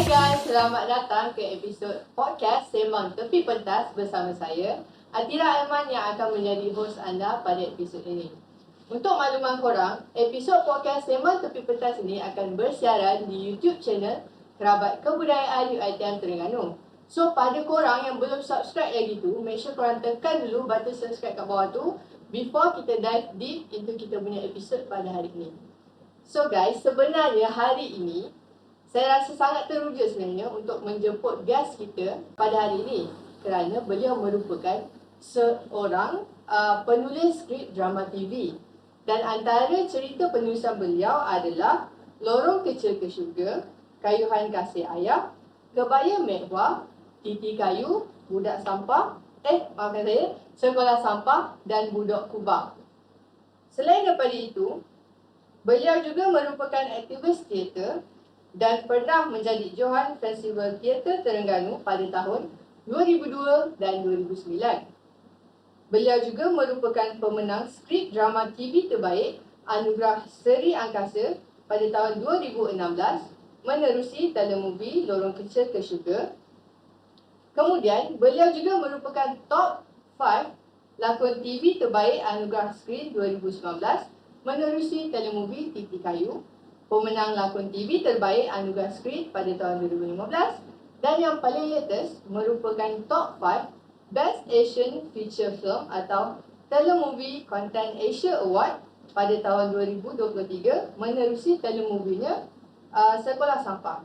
Hai guys, selamat datang ke episod podcast Sembang Tepi Pentas bersama saya, Atira Aiman yang akan menjadi hos anda pada episod ini. Untuk makluman korang, episod podcast Sembang Tepi Pentas ini akan bersiaran di YouTube channel Kerabat Kebudayaan UiTM Terengganu. So, pada korang yang belum subscribe lagi tu, make sure korang tekan dulu button subscribe kat bawah tu before kita dive deep into kita punya episod pada hari ini. So guys, sebenarnya hari ini saya rasa sangat teruja sebenarnya untuk menjemput guest kita pada hari ini kerana beliau merupakan seorang penulis skrip drama TV. Dan antara cerita penulisan beliau adalah Lorong Kecil ke Syurga, Kayuhan Kasih Ayah, Kebaya Mewah, Titi Kayu, Budak Sampah, maafkan saya, Sekolah Sampah dan Budak Kubang. Selain daripada itu, beliau juga merupakan aktivis teater dan pernah menjadi Johan Festival Teater Terengganu pada tahun 2002 dan 2009. Beliau juga merupakan pemenang skrip drama TV terbaik Anugerah Seri Angkasa pada tahun 2016 menerusi telemovie Lorong Kecil ke Syurga. Kemudian, beliau juga merupakan top 5 lakon TV terbaik Anugerah Skrin 2019 menerusi telemovie Titi Kayu, pemenang lakon TV terbaik Anugerah Skrin pada tahun 2015 dan yang paling latest merupakan top 5 Best Asian Feature Film atau Telemovie Content Asia Award pada tahun 2023 menerusi telemovie-nya Sekolah Sampah.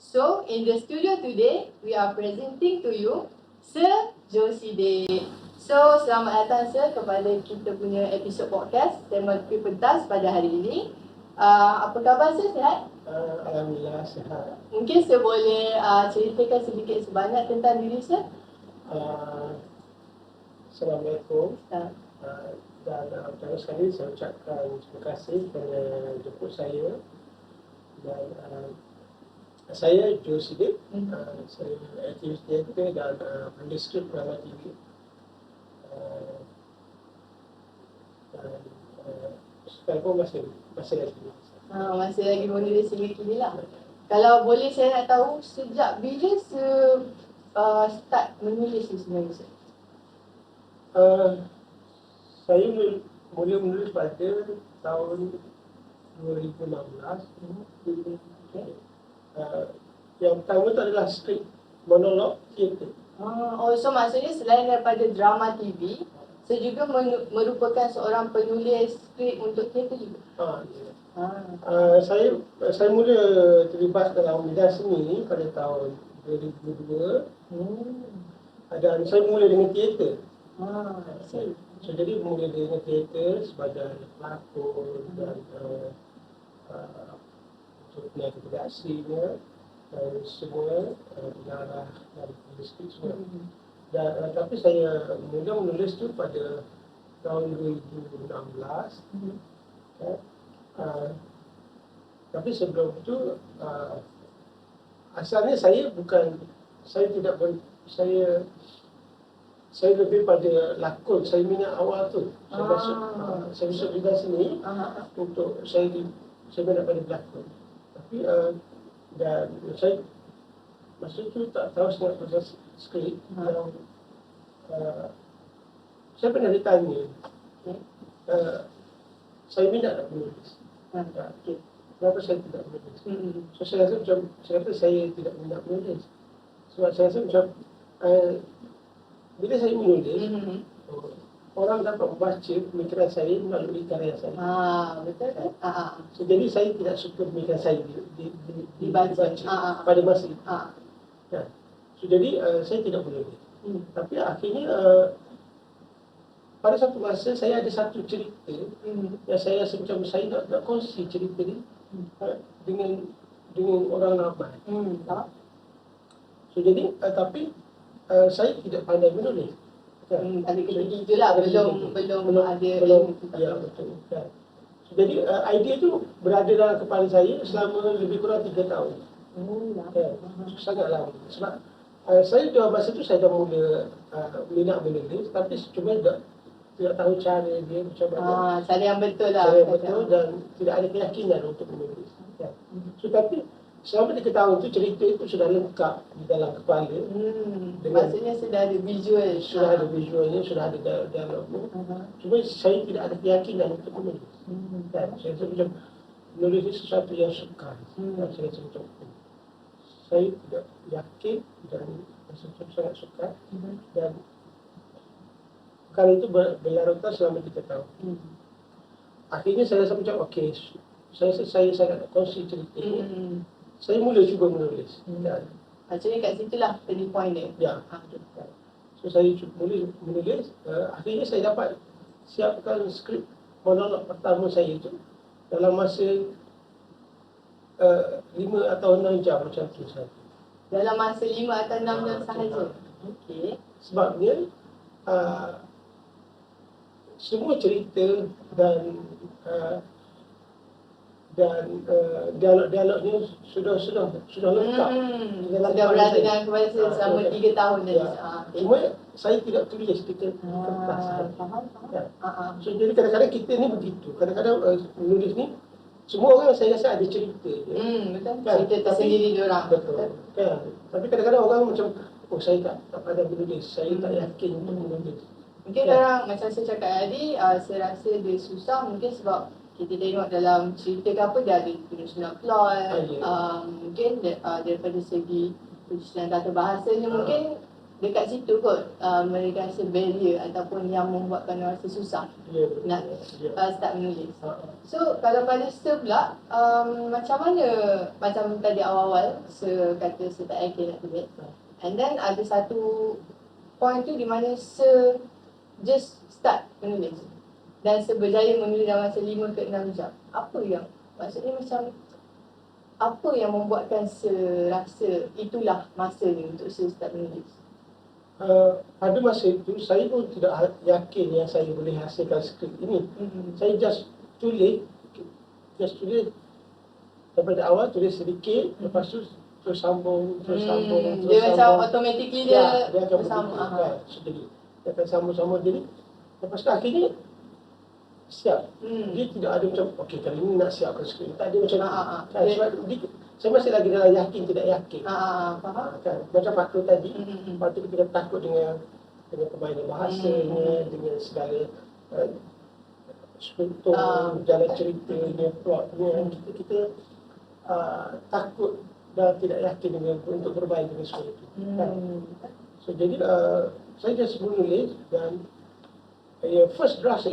So, in the studio today, we are presenting to you Sir Joside. So, selamat datang Sir kepada kita punya episod podcast Sembang Tepi Pentas pada hari ini. Apa khabar Sir, sihat? Alhamdulillah sihat. Mungkin Sir boleh ceritakan sedikit sebanyak tentang diri Sir? Assalamualaikum. Dan pertama sekali saya ucapkan terima kasih kerana jemput saya. Dan saya Joside, saya aktivis teater dan penulis skrip drama TV. Dan sekarang masih lagi. Masih lagi menulis hingga kini lah. Kalau boleh saya nak tahu sejak bila start menulis ni sebenarnya Sir? Saya mula menulis pada tahun 2016. Yang pertama tu adalah skrip monolog teater. So maksudnya selain daripada drama TV, saya juga merupakan seorang penulis skrip untuk teater juga. Saya mula terlibat dalam bidang seni ni pada tahun 2002. Dan saya mula dengan teater. So jadi mula dengan teater sebagai pelakon dan untuk peniaga kreasinya dan semua pengarah dari penulis semua. Dan tapi saya mula menulis tu pada tahun 2016. Tapi sebelum itu asalnya saya lebih pada lakon. Saya minat awal tu. Saya masuk bidang sini untuk saya minat pada lakon. Tapi dan saya masa tu tak tahu sangat pasal skrip. Saya pernah ditanya, saya minat tak menulis? Kenapa saya tidak menulis? So saya rasa macam, saya tidak minat menulis. Sebab saya rasa macam bila saya menulis, orang dapat membaca pemikiran saya melalui karya saya. Betul kan? So, jadi saya tidak suka pemikiran saya dibaca pada masa itu. So, jadi saya tidak menulis. Tapi akhirnya pada satu masa saya ada satu cerita yang saya rasa macam saya nak kongsi cerita ni dengan orang ramai. So jadi tapi saya tidak pandai menulis. Ada ketika itulah belum ada. Ya betul. So, jadi idea tu berada dalam kepala saya selama lebih kurang 3 tahun. Sangat lama. Sebab saya dah masa tu saya dah mula minat menulis, tapi cuma tidak tahu cara dia macam mana. Cara yang betul lah. Cara yang betul dan tidak ada keyakinan untuk menulis. So tapi selama 3 tahun tu cerita itu sudah lengkap di dalam kepala. Maksudnya sudah ada visual. Sudah ada visualnya, sudah ada dialognya. Cuma saya tidak ada keyakinan untuk menulis. Kan? Saya rasa macam menulis itu sesuatu yang sukar. Saya rasa macam saya tidak yakin dan rasa macam sangat sukar. Dan perkara itu berlarutan selama 3 tahun. Akhirnya saya rasa macam okey, saya sangat kongsi cerita ini. Saya mula cuba menulis. Maksudnya kat situlah turning point dia. Ya. So saya mula menulis. Akhirnya saya dapat siapkan skrip monolog pertama saya itu dalam masa 5 atau 6 jam macam tu sahaja. Dalam masa 5 atau 6 jam sahaja. Okey. Sebabnya semua cerita dan dialog-dialognya sudah lengkap. Sudah berada dalam kepala saya selama 3 tahun tadi. Cuma saya tidak tulis di kertas. Faham. So jadi kadang-kadang kita ni begitu. Kadang-kadang menulis ni semua orang saya rasa ada cerita. Betul. Cerita tersendiri diorang. Betul. Kan? Tapi kadang-kadang orang macam saya tak pandai menulis. Saya tak yakin untuk menulis. Mungkin orang macam saya cakap tadi, saya rasa dia susah mungkin sebab kita tengok dalam cerita ke apa dia ada penyusunan plot. Mungkin daripada segi penyusunan tata bahasanya mungkin dekat situ kot mereka rasa barrier ataupun yang membuatkan orang rasa susah nak start menulis. So kalau pada Sir pula, macam mana, macam tadi awal-awal Sir kata Sir tak yakin nak tulis, and then ada satu point tu di mana Sir just start menulis dan Sir berjaya menulis dalam masa 5 ke 6 jam. Apa yang, maksudnya macam apa yang membuatkan Sir rasa itulah masanya untuk Sir start menulis? Pada masa itu saya pun tidak yakin yang saya boleh hasilkan skrip ini. Saya just tulis daripada awal, tulis sedikit, lepas tu terus sambung. Dia macam automatically dia akan bersambung. So, jadi dia akan sambung. Jadi lepas tu akhirnya siap. Dia tidak ada macam okey kali ini nak siapkan skrip. Tak ada macam kan, sebab saya masih lagi dalam yakin tidak yakin. Faham? Kan? Macam faktor tadi, faktor kita takut dengan permainan bahasanya, dengan segala struktur, jalan ceritanya, plotnya. Kita takut dan tidak yakin dengan untuk bermain dengan semua itu. Kan? So jadi saya just menulis dan first draft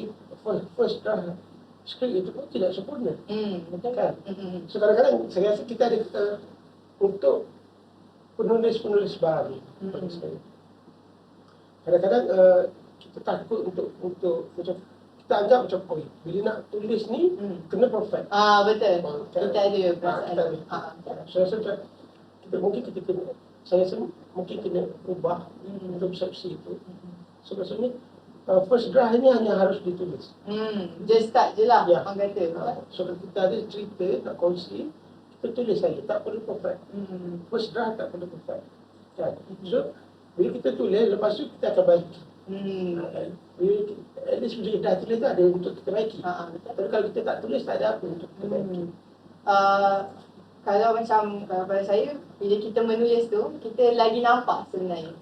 skrip itu pun tidak sempurna. Betul Kan? So kadang-kadang saya rasa kita ada untuk penulis-penulis baru pada saya. Kadang-kadang kita takut untuk macam kita anggap macam bila nak tulis ni kena perfect. Betul. Kan? Kita ada perasaan. Saya rasa macam kita kena, saya rasa mungkin kena ubah konsepsi itu. So maksudnya first draft ni hanya harus ditulis. Just start je lah, orang kata. So kalau kita ada cerita nak kongsi, kita tulis saja, tak perlu perfect. First draft tak perlu perfect. Kan? So bila kita tulis, lepas tu kita akan baiki. At least bila dah tulis tu ada untuk kita baiki. Tapi kalau kita tak tulis, tak ada apa untuk kita baiki. Kalau pada saya, bila kita menulis tu, kita lagi nampak sebenarnya.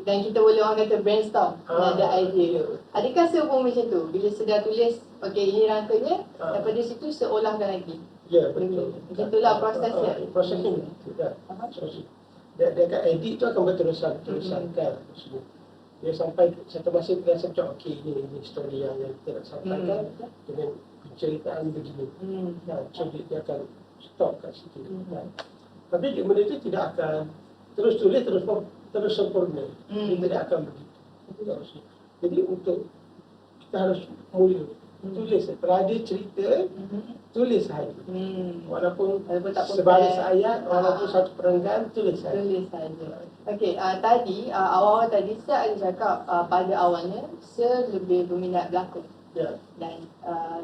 Dan kita boleh orang kata brainstorm, ada idea tu. Adakah Sir pun macam tu? Bila sedar tulis, okey ini rangkanya, daripada situ seolahkan lagi. Ya, betul. Macam itulah prosesnya. Prosesnya begitu. Dia akan edit tu akan berterusan kan. Dia sampai satu masa dia rasa macam okey ini story yang kita nak sampaikan dengan penceritaan begini. So dia akan stop kat situ. Tapi benda itu tidak akan terus tulis terus sempurna. Dia tidak akan begitu. Jadi untuk kita harus mula tulis. Kalau ada cerita, tulis sahaja. Walaupun tak sebaris ayat, walaupun satu perenggan, tulis sahaja. Okey, tadi awal-awal tadi saya ada cakap pada awalnya saya lebih berminat berlakon. Dan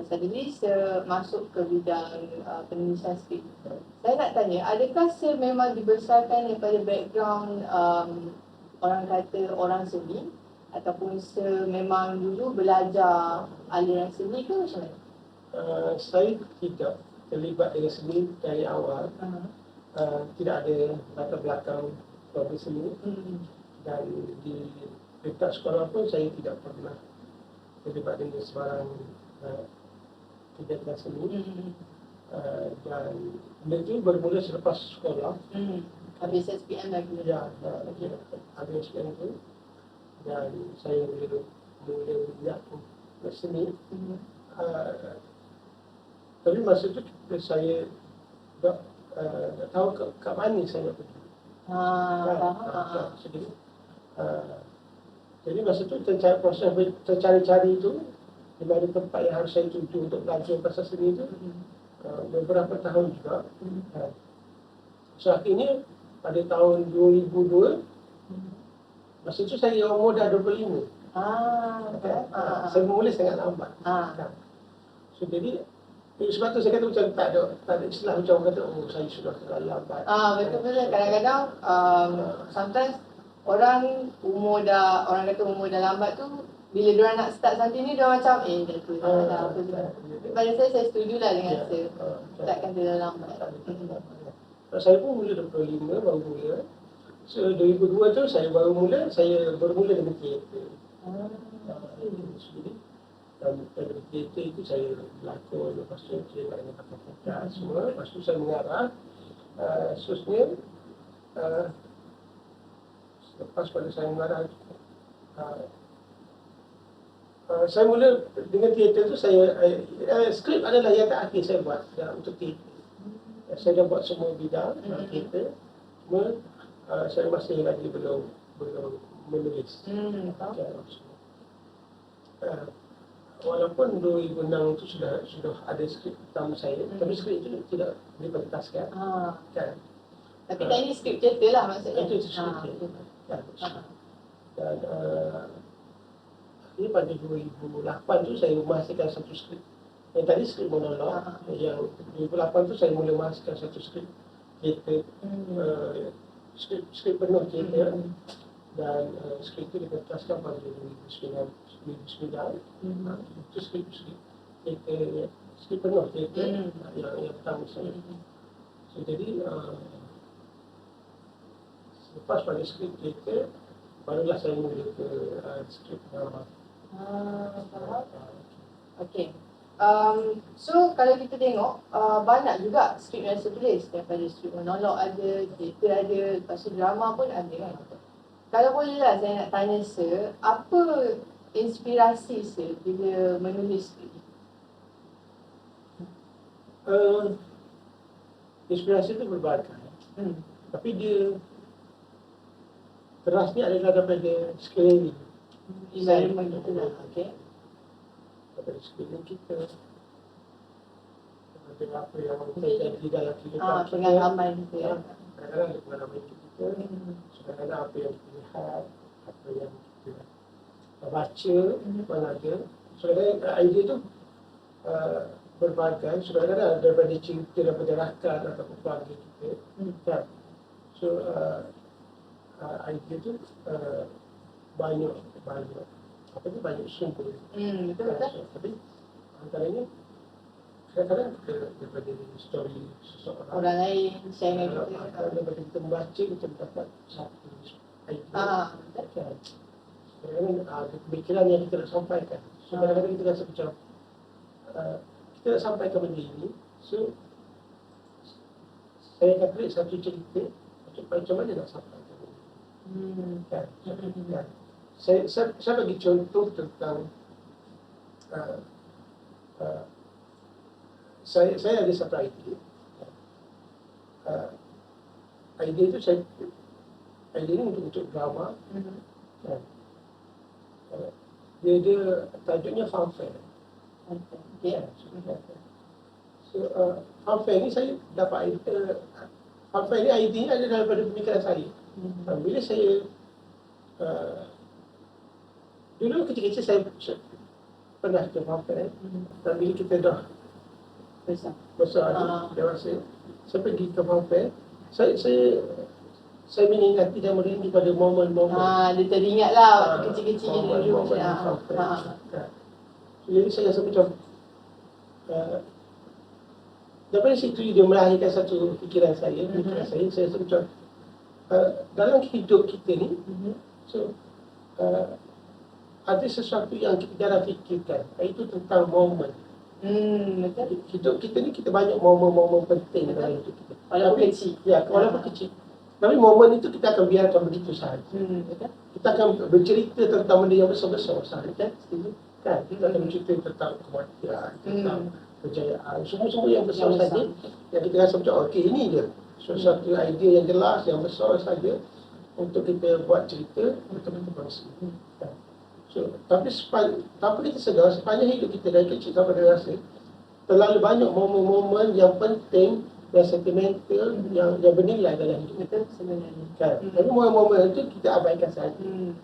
suddenly saya masuk ke bidang penulisan skrip. Saya nak tanya, adakah saya memang dibesarkan daripada background orang kata orang seni, ataupun saya memang dulu belajar aliran seni ke macam mana? Saya tidak terlibat dengan seni dari awal. tidak ada latar belakang keluarga seni, dan di dekat sekolah pun saya tidak pernah terlibat dengan sebarang kegiatan seni. Dan benda itu bermula selepas sekolah. Habis SPM lagi. Ya, habis SPM itu, dan saya mula minat seni. Tapi masa itu saya tak tahu kat mana saya nak pergi. Jadi masa tu proses tercari-cari itu di mana tempat yang harus saya tuju untuk belajar pasal seni itu beberapa tahun juga. So akhirnya pada tahun 2002, masa itu saya umur dah 25. Saya mula sangat lambat. So jadi sebab tu saya kata macam tak ada istilah macam orang kata saya sudah terlalu lambat. Betul-betul. Kadang-kadang sometimes orang kata umur dah lambat tu, bila diorang nak start something ni, diorang macam dah tu dah apa juga. Pada saya setuju lah dengan saya. Takkan dia dah lambat. Saya pun mula 25 baru mula. So 2002 tu saya baru mula dengan teater. Dan pada teater itu saya berlakon, lepas tu saya banyak kata-kata semua. Lepas tu saya mengarah. Seterusnya lepas pada saya mengarah, saya mula dengan teater tu, skrip adalah yang terakhir saya buat untuk teater. Saya dah buat semua bidang teater, cuma saya masih lagi belum menulis. Walaupun 2006 itu sudah ada skrip pertama saya, tapi skrip itu tidak dipentaskan. Kan? Tapi tak ini skrip cerita lah maksudnya. Itu skrip cerita. Dan ini pada 2008 tu saya menghasilkan satu skrip. Yang tadi skrip monolog, yang 2008 tu saya mula menghasilkan satu skrip teater, skrip penuh teater, dan skrip itu dipentaskan pada 2009. Itu skrip teater, skrip penuh teater yang pertama saya. So, jadi lepas pada skrip teater, barulah saya mula ke skrip drama. Okay. So kalau kita tengok banyak juga skrip yang saya tulis, daripada skrip monolog ada, teater ada, lepas tu drama pun ada kan. Kalau boleh lah saya nak tanya sir, apa inspirasi sir bila menulis skrip? Inspirasi itu berbagai, tapi dia terasnya adalah daripada sekeliling. Environment gitu lah, okay. Daripada sekeliling kita, daripada apa yang terjadi dalam kehidupan kita. Pengalaman kita ya. Kadang-kadang ada pengalaman kita, kadang-kadang apa yang kita lihat, apa yang kita baca, mana ada. Kadang-kadang idea tu berbagai, kadang-kadang daripada cerita, daripada rakan atau keluarga kita. Kan? So idea tu banyak banyak sumber. Betul-betul. Tapi antaranya kadang-kadang daripada story seseorang, orang lain share dengan kita. Daripada kita membaca, kita mendapat satu idea. Kadang-kadang pemikiran yang kita nak sampaikan. So kadang-kadang kita rasa macam kita nak sampaikan benda ini. So saya akan tulis satu cerita macam mana nak sampaikan. Kan? Saya bagi contoh tentang saya ada satu idea. Idea itu idea ini untuk drama. Kan? Dia tajuknya Funfair. So Funfair ni saya dapat Funfair ni idea ada daripada pemikiran saya. Bila saya dulu kecil-kecil saya pernah ke Funfair, dan bila kita dah besar dewasa, saya pergi ke Funfair, saya mengingati dan merindu pada momen-momen. Dia teringat lah kecil-kecil dulu. Jadi saya rasa macam daripada situ dia melahirkan satu fikiran saya, saya rasa macam dalam hidup kita ni, so ada sesuatu yang kita jarang fikirkan, iaitu tentang momen. Betul. Hidup kita ni kita banyak momen-momen penting dalam hidup kita. Walaupun kecil. Ya, walaupun kecil. Tapi momen itu kita akan biarkan begitu sahaja. Betul. Kita akan bercerita tentang benda yang besar-besar sahaja. Setuju. Kan? Kita akan bercerita tentang kematian, tentang kejayaan, semua-semua yang besar Yang besar. saja. Yang kita rasa macam, okey, ini dia. Sesuatu idea yang jelas, yang besar saja untuk kita buat cerita untuk kita kongsi. Kan? So, tapi tanpa kita sedar, sepanjang hidup kita dari kecil sampai dewasa, terlalu banyak momen-momen yang penting, yang sentimental, yang bernilai dalam hidup kita. Betul sebenarnya. Kan? Tapi momen-momen itu kita abaikan saja.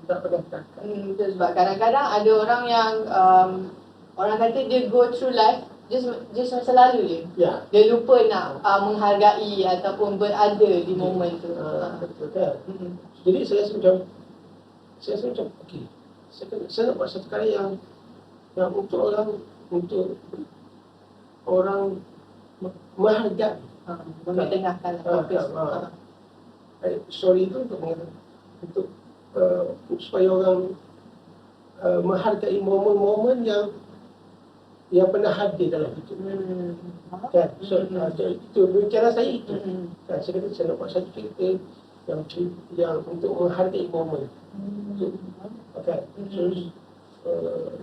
Tak pernah tangkap. Betul, sebab kadang-kadang ada orang yang orang kata dia go through life just masa lalu je. Ya. Dia lupa nak menghargai ataupun berada di momen tu. Betul kan? Jadi saya rasa macam okey. Saya nak buat satu karya yang untuk orang menghargai. Mengetengahkan fokus. Story itu untuk supaya orang menghargai momen-momen yang pernah hadir dalam hidup. Kan? So, itu bicara saya itu. Kan? Saya kata saya nak buat satu cerita yang untuk menghargai momen. Okay. So,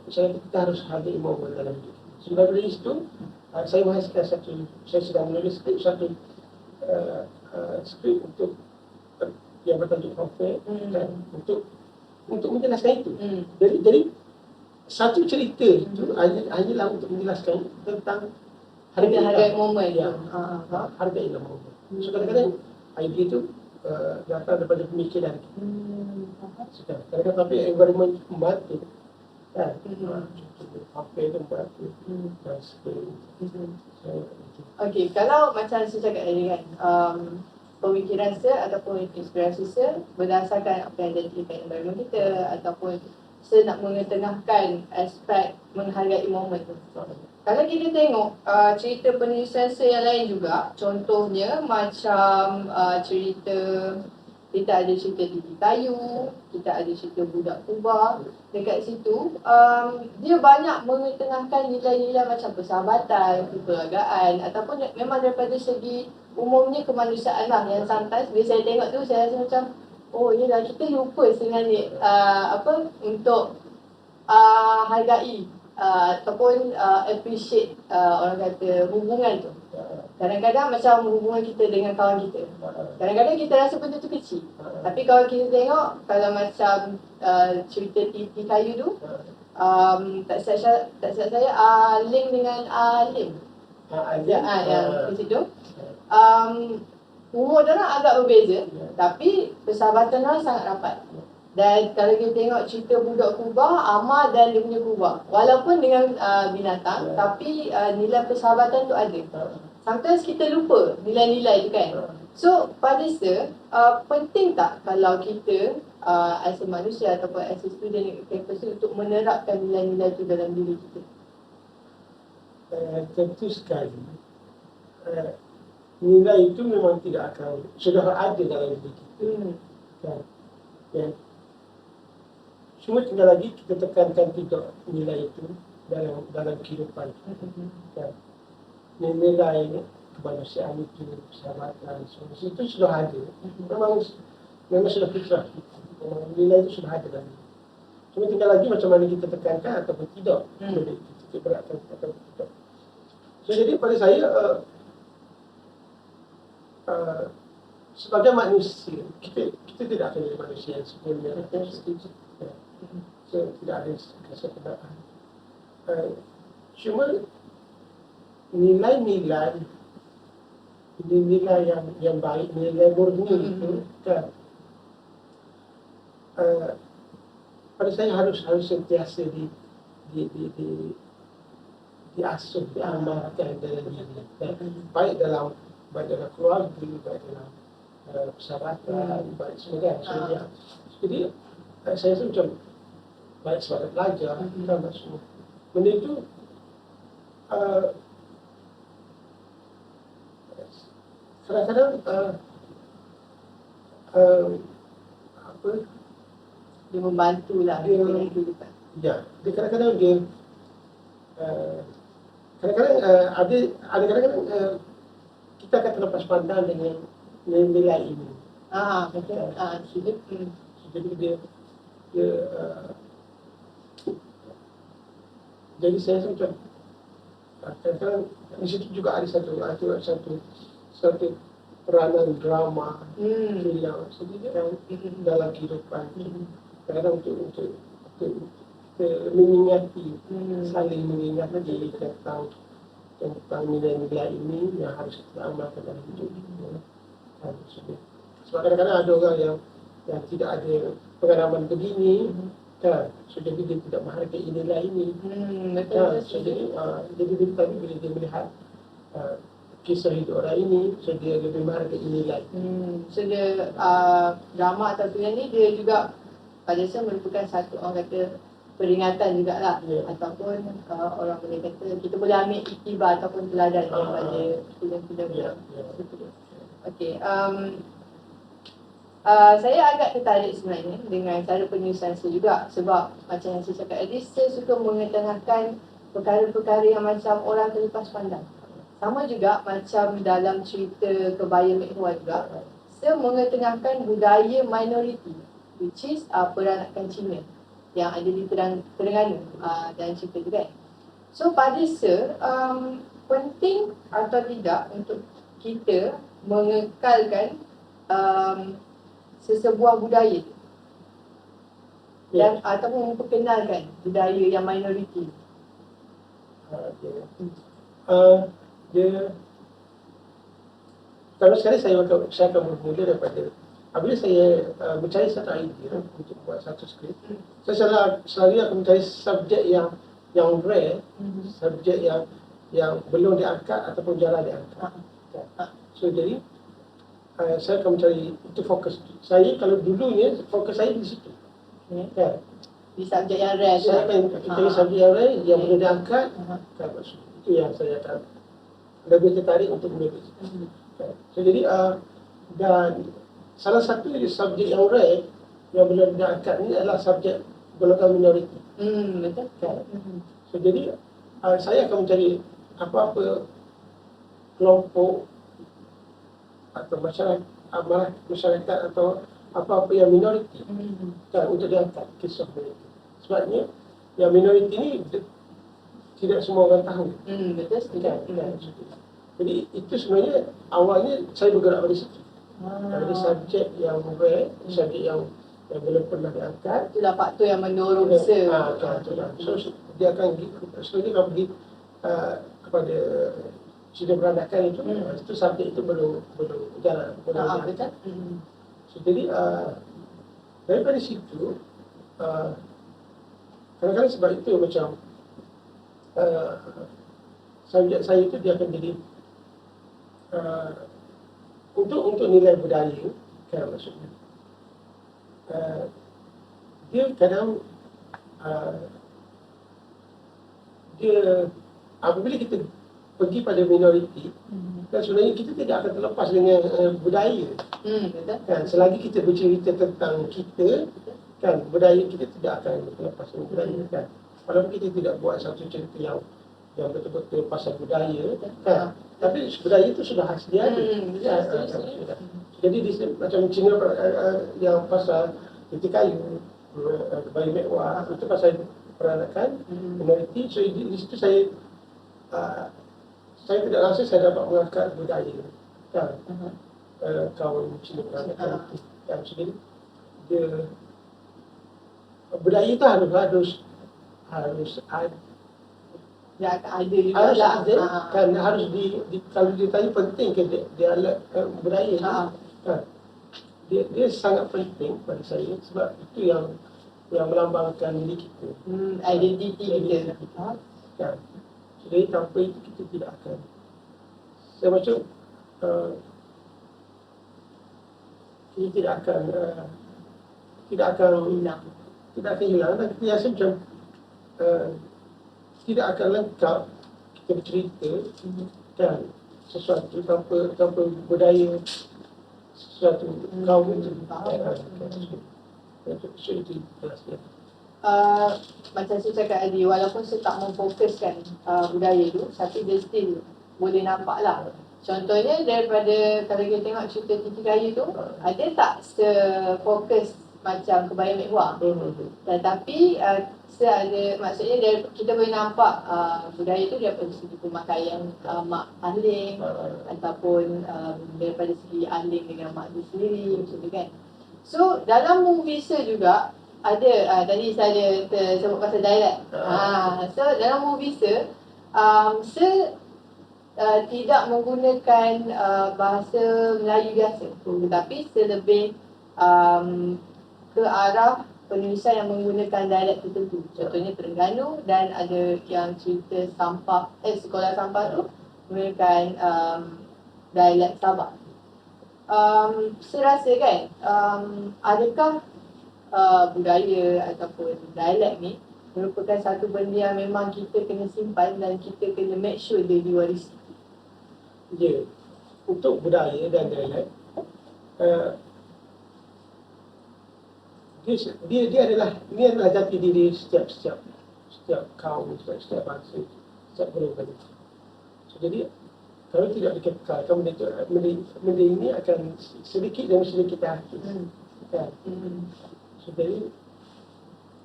saya kata kita harus hargai momen dalam hidup. Sebab dari itu, saya menghasilkan saya sedang menulis satu skrip untuk yang bertajuk Prophet, kan? Untuk menjelaskan itu. Jadi satu cerita itu hanyalah untuk menjelaskan tentang Hargai momen. Ya, hargailah momen. So kadang-kadang idea itu datang daripada pemikiran kita. Kadang-kadang tapi environment membantu. Kan? Apa itu membantu. Dan sebagainya. Okey, kalau macam saya cakap tadi kan, pemikiran saya ataupun inspirasi saya berdasarkan apa yang jadi di environment kita ataupun saya nak mengetengahkan aspek menghargai momen tu. Kalau kita tengok cerita penulisan saya yang lain juga, contohnya macam cerita, kita ada cerita Titi Kayu, kita ada cerita Budak Kubah. Dekat situ, dia banyak mengetengahkan nilai-nilai macam persahabatan, kekeluargaan ataupun memang daripada segi umumnya kemanusiaan lah, yang sometimes bila saya tengok tu saya rasa macam, oh yelah, kita lupa sebenarnya untuk hargai ataupun appreciate orang kata hubungan tu. Kadang-kadang macam hubungan kita dengan kawan kita, kadang-kadang kita rasa benda tu kecil, tapi kalau kita tengok, kalau macam cerita Titi Kayu tu, tak silap saya link dengan Lim yang di situ, umur diorang agak berbeza, tapi persahabatan diorang sangat rapat. Dan kalau kita tengok cerita Budak Kubah, Amar dan dia punya kubah, walaupun dengan binatang, tapi nilai persahabatan tu ada. Sometimes kita lupa nilai-nilai tu kan. So pada saya, penting tak kalau kita as a manusia ataupun as a student di kampus untuk menerapkan nilai-nilai tu dalam diri kita? Tentu sekali. Nilai itu memang tidak akan, sudah ada dalam diri kita. Kan? Ya. Cuma tinggal lagi kita tekankan juga nilai itu dalam kehidupan. Kan? Nilai kemanusiaan itu, persahabatan, itu sudah ada. Memang sudah fitrah. Nilai itu sudah ada dalam diri. Cuma tinggal lagi macam mana kita tekankan ataupun tidak. Kita beratkan ataupun tidak. So, jadi pada saya, sebagai manusia, kita tidak akan jadi manusia yang sempurna. So, tidak ada kesempurnaan. Cuma nilai-nilai yang baik, nilai murni itu kan, pada saya harus sentiasa diasuh, diamalkan dalam diri. Baik dalam keluarga, baik dalam persahabatan, baik sebagainya. Jadi saya rasa macam baik sebagai pelajar, kan, semua benda itu kadang-kadang uh, apa Dia membantu lah. Dia- ya, dia kadang-kadang dia uh, kadang-kadang ada kadang-kadang kita akan terlepas pandang dengan nilai ini. Betul. Jadi dia jadi saya macam kadang-kadang di situ juga ada satu peranan drama yang sedikit dalam kehidupan. Kadang-kadang untuk mengingati, saling mengingati tentang nilai-nilai ini yang harus kita amalkan dalam hidup. Sebab kadang-kadang ada orang yang tidak ada pengalaman begini, kan? So jadi dia tidak menghargai nilai ini. Betul. So jadi dia tadi bila dia melihat kisah hidup orang ini, so dia lebih menghargai nilai. So dia drama atau film ni dia juga pada saya merupakan satu orang kata peringatan jugalah. Ataupun orang boleh kata kita boleh ambil iktibar ataupun teladan daripada filem-filem yang okey. Saya agak tertarik sebenarnya dengan cara penyusunan saya juga, sebab macam yang saya cakap tadi, saya suka mengetengahkan perkara-perkara yang macam orang terlepas pandang. Sama juga macam dalam cerita Kebaya Mek Hua juga, saya mengetengahkan budaya minoriti, which is peranakan Cina yang ada di Terengganu dalam cerita tu kan. So pada saya, penting atau tidak untuk kita mengekalkan sesebuah budaya dan ataupun memperkenalkan budaya yang minoriti. Dia pertama sekali saya akan bermula daripada apabila saya mencari satu idea untuk buat satu skrip, saya selalu akan mencari subjek yang rare, subjek yang belum diangkat ataupun jarang diangkat. So jadi saya akan mencari itu fokus saya. Kalau dulunya fokus saya di situ, kan? Di subjek yang rare tu. Saya akan cari subjek yang rare yang boleh diangkat. Itu yang saya akan lebih tertarik untuk menulis. So jadi dan salah satu subjek yang rare yang boleh diangkat ni adalah subjek golongan minoriti. Betul. Kan? So jadi saya akan mencari apa-apa kelompok atau masyarakat atau apa-apa yang minoriti kan, untuk diangkat kisah mereka. Sebabnya yang minoriti ni tidak semua orang tahu. Betul. Kan? Jadi itu sebenarnya awalnya saya bergerak dari situ. Dari subjek yang rare, subjek yang belum pernah diangkat. Itulah faktor yang mendorong saya. So dia akan pergi kepada cerita peranakan itu. Itu subjek itu belum jalan. Betul. So jadi daripada situ kadang-kadang sebab itu macam subjek saya itu dia akan jadi untuk nilai budaya, kan, maksudnya dia kadang dia apabila kita pergi pada minoriti, kan sebenarnya kita tidak akan terlepas dengan budaya. Betul. Kan, selagi kita bercerita tentang kita, kan, budaya kita tidak akan terlepas dengan budaya, kan. Walaupun kita tidak buat satu cerita yang betul-betul pasal budaya, kan, tapi budaya itu sudah khas dia ada. Jadi di macam Cina yang pasal Peti Kayu, Kebaya Mek Hua, itu pasal peranakan minoriti. So di situ saya tidak rasa saya dapat mengangkat budaya, kan, kaum Cina peranakan itu. Kan, jadi dia budaya itu harus ada. Ya, ada juga Harus lah. ada, kan, harus kalau ditanya penting ke dia budaya ni, kan, dia sangat penting pada saya sebab itu yang melambangkan diri kita, Identiti kita. kan. Jadi tanpa itu kita tidak akan, saya macam kita tidak akan hilang dan kita rasa macam tidak akan lengkap kita bercerita, kan, sesuatu tanpa budaya sesuatu kaum itu. So itu kelasnya. Macam saya cakap tadi, walaupun saya tak memfokuskan budaya tu, tapi dia still boleh nampak lah. Contohnya daripada kalau kita tengok cerita Titi Kaya tu, ada tak sefokus macam Kebaya Mek Wah. Tetapi ada, maksudnya kita boleh nampak budaya tu daripada segi pemakaian mak ahling ataupun daripada segi ahling dengan mak dia sendiri macam tu kan. So dalam movie juga ada, tadi saya ada tersebut pasal dialect. So dalam movie tidak menggunakan bahasa Melayu biasa, tetapi lebih ke arah penulisan yang menggunakan dialek tertentu. Contohnya Terengganu, dan ada yang cerita sampah, sekolah sampah tu menggunakan dialek Sabah. Saya rasa kan, adakah budaya ataupun dialek ni merupakan satu benda yang memang kita kena simpan dan kita kena make sure dia diwarisi. Ya, untuk budaya dan dialek, dia adalah jati diri setiap kaum, setiap bangsa, setiap golongan. So, jadi kalau tidak dikekalkan, benda ini akan sedikit demi sedikit habis. Kan? So, jadi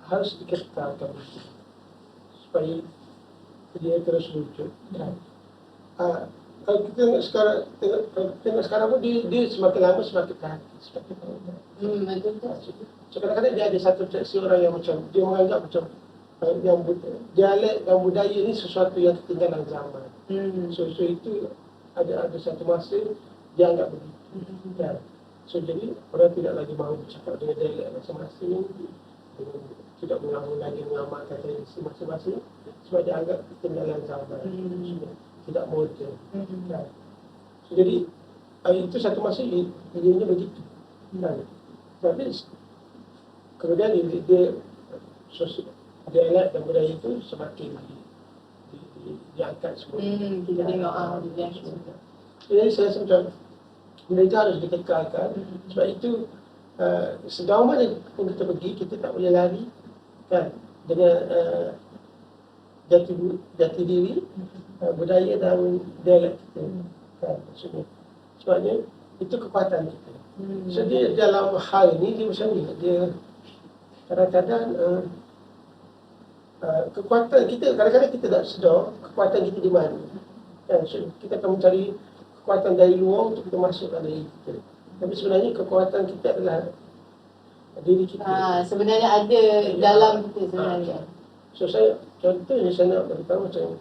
harus dikekalkan supaya dia terus wujud. Kan? Kalau kita tengok sekarang pun dia semakin lama semakin terhati, semakin Betul. So kadang-kadang dia ada satu persepsi orang yang macam dia menganggap macam yang dialek dan budaya ni sesuatu yang ketinggalan zaman. So itu ada satu masa dia anggap begitu. Kan? So jadi orang tidak lagi mahu bercakap dengan dialek masing-masing, tidak mahu lagi mengamalkan tradisi masing-masing sebab dia anggap ketinggalan zaman. So, tidak moden. Kan? So, jadi itu satu masa ianya begitu. Kan? Tapi kemudian dia dialek dan budaya itu semakin diangkat semua. Kita tengok jadi saya rasa macam benda itu harus dikekalkan. Sebab itu sejauh mana pun kita pergi, kita tak boleh lari kan dengan jati diri budaya dan dialek kita kan, maksudnya. Sebabnya itu kekuatan kita. So dia dalam hal ini dia macam ni, dia kadang-kadang kekuatan kita, kadang-kadang kita tak sedar kekuatan kita di mana kan. So kita akan mencari kekuatan dari luar untuk kita masukkan diri kita, tapi sebenarnya kekuatan kita adalah diri kita. Sebenarnya ada dalam kita sebenarnya. So saya contohnya saya nak beritahu macam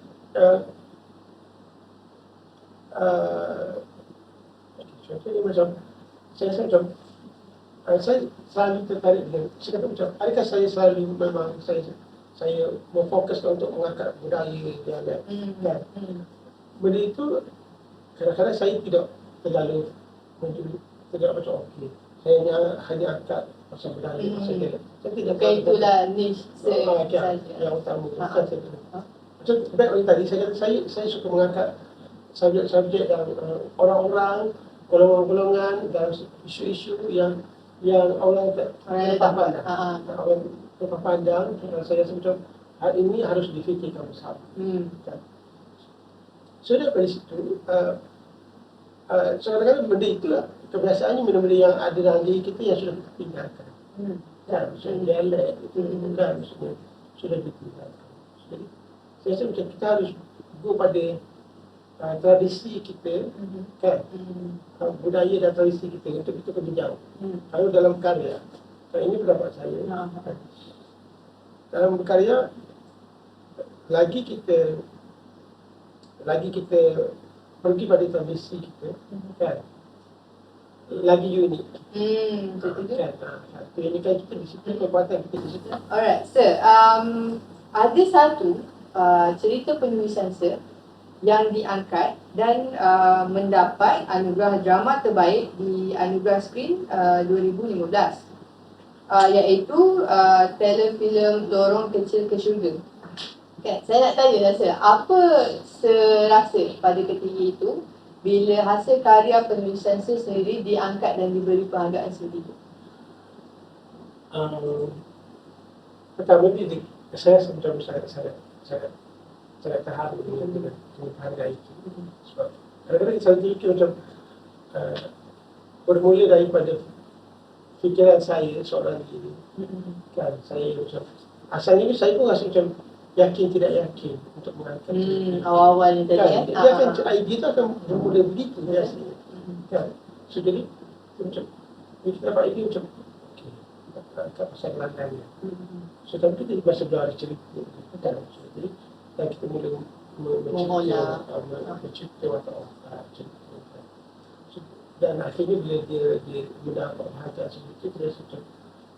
contohnya macam saya rasa macam saya selalu tertarik dengan, saya kata macam adakah saya selalu memang saya memfokuskan untuk mengangkat budaya dialek kan. Benda itu kadang-kadang saya tidak terlalu tidak macam okey, saya hanya angkat pasal budaya, pasal dialek. Saya tidak itulah niche saja yang utama. Bukan saya macam baik orang tadi saya kata saya suka mengangkat subjek-subjek yang orang-orang, golongan-golongan dan isu-isu yang orang tak pandang. Orang tak pandang. Saya rasa macam hal ini harus difikirkan bersama. So daripada situ so kadang-kadang benda itulah kebiasaannya, benda-benda yang ada dalam diri kita yang sudah kita tinggalkan. Kan, maksudnya dialek itu kan, maksudnya sudah ditinggalkan. Jadi saya rasa macam kita harus go pada tradisi kita kan, budaya dan tradisi kita untuk kita pergi jauh. Kalau dalam karya, ini pendapat saya, dalam berkarya lagi kita pergi pada tradisi kita kan, lagi unik. Kan, keunikan kita di situ, kekuatan kita di situ. Alright, sir. Ada satu cerita penulisan sir yang diangkat dan mendapat anugerah drama terbaik di Anugerah Skrin 2015, iaitu telefilm Lorong Kecil ke Syurga. Okay, saya nak tanya rasa apa serasa pada ketika itu bila hasil karya penulisan itu sendiri diangkat dan diberi penghargaan sendiri? Pertama ini saya macam saya tahan dengan penghargaan itu. Sebab kadang-kadang saya fikir macam bermula daripada fikiran saya seorang diri. Kan saya macam asalnya ni saya pun rasa macam yakin tidak yakin untuk mengangkat awal-awal ni tadi kan, dia akan idea tu akan bermula begitu biasanya. Kan. So jadi macam bila kita dapat idea macam okey, angkat pasal Kelantan ni. So tapi kita masa belajar cerita kan. So, jadi dan kita mula mencipta atau cerita. So, dan akhirnya bila dia mendapat penghargaan seperti itu, dia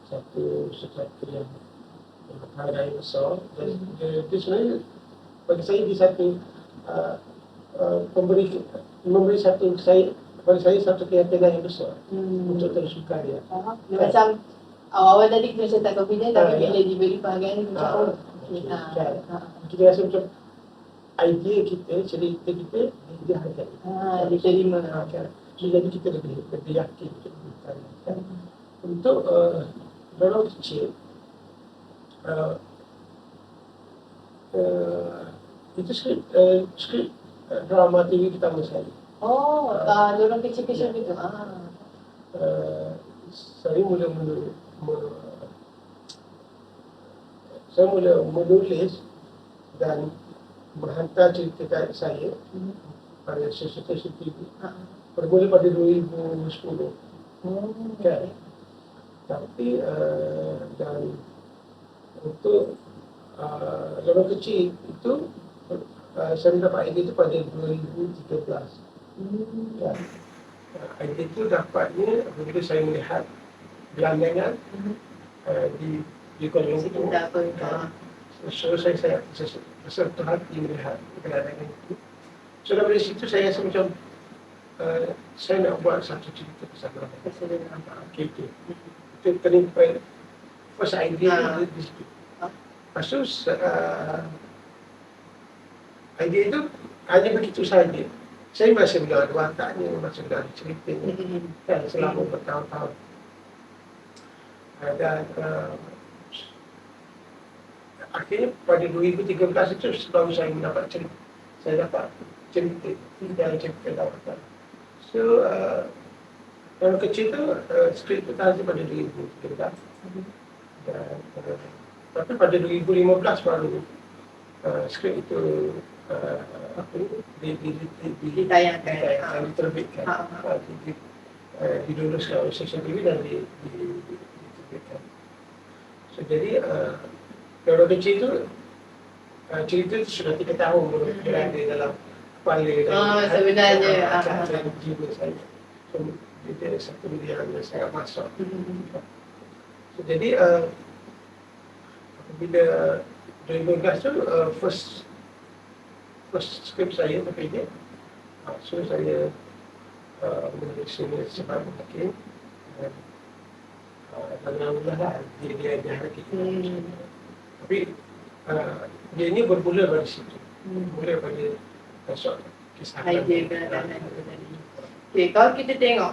sesuatu yang penghargaan yang besar. Dan dia sebenarnya bagi saya di satu memberi satu bagi saya satu keyakinan yang besar untuk terus berkarya. Macam awal-awal tadi kita macam tak confident, tapi bila diberi penghargaan ni macam kita rasa macam idea kita, cerita kita dihargai. Diterima. Jadi kita lebih yakin untuk berkarya. Untuk dalam kecil itu skrip drama TV pertama saya. Dorang kecil-kecil gitu. Saya mula menulis dan menghantar cerita saya pada stesen TV. Bermula pada 2010. Kan? Tapi dan untuk orang kecil itu saya mendapat idea itu pada 2013. Kan? Idea itu dapatnya apabila saya melihat gelandangan di Kuala Lumpur. So saya betul hati melihat gelandangan itu. So dari situ saya rasa macam saya nak buat satu cerita bersama KK. Itu turning point, first idea di situ. Lepas tu idea itu hanya begitu saja. Saya masih berada di wataknya, masih berada di ceritanya kan, selama bertahun-tahun. Dan akhirnya pada 2013 itu baru saya mendapat cerita. Saya dapat cerita dan cerita dapatan. So yang kecil tu skrip tu tahan pada 2013. Dan tapi pada 2015 baru skrip itu ditayangkan, diterbitkan, diluluskan oleh stesen TV dan diterbitkan. So jadi orang kecil itu cerita itu sudah 3 tahun berada dalam kepala dan sebenarnya jiwa saya. So dia satu benda yang sangat masuk. So jadi apabila 2012 tu first skrip saya terpilih. So saya menulis ini sebab mungkin alhamdulillah lah dia hargai. Tapi dia ini bermula dari situ. Bermula pada kisah idea. Okay, kalau kita tengok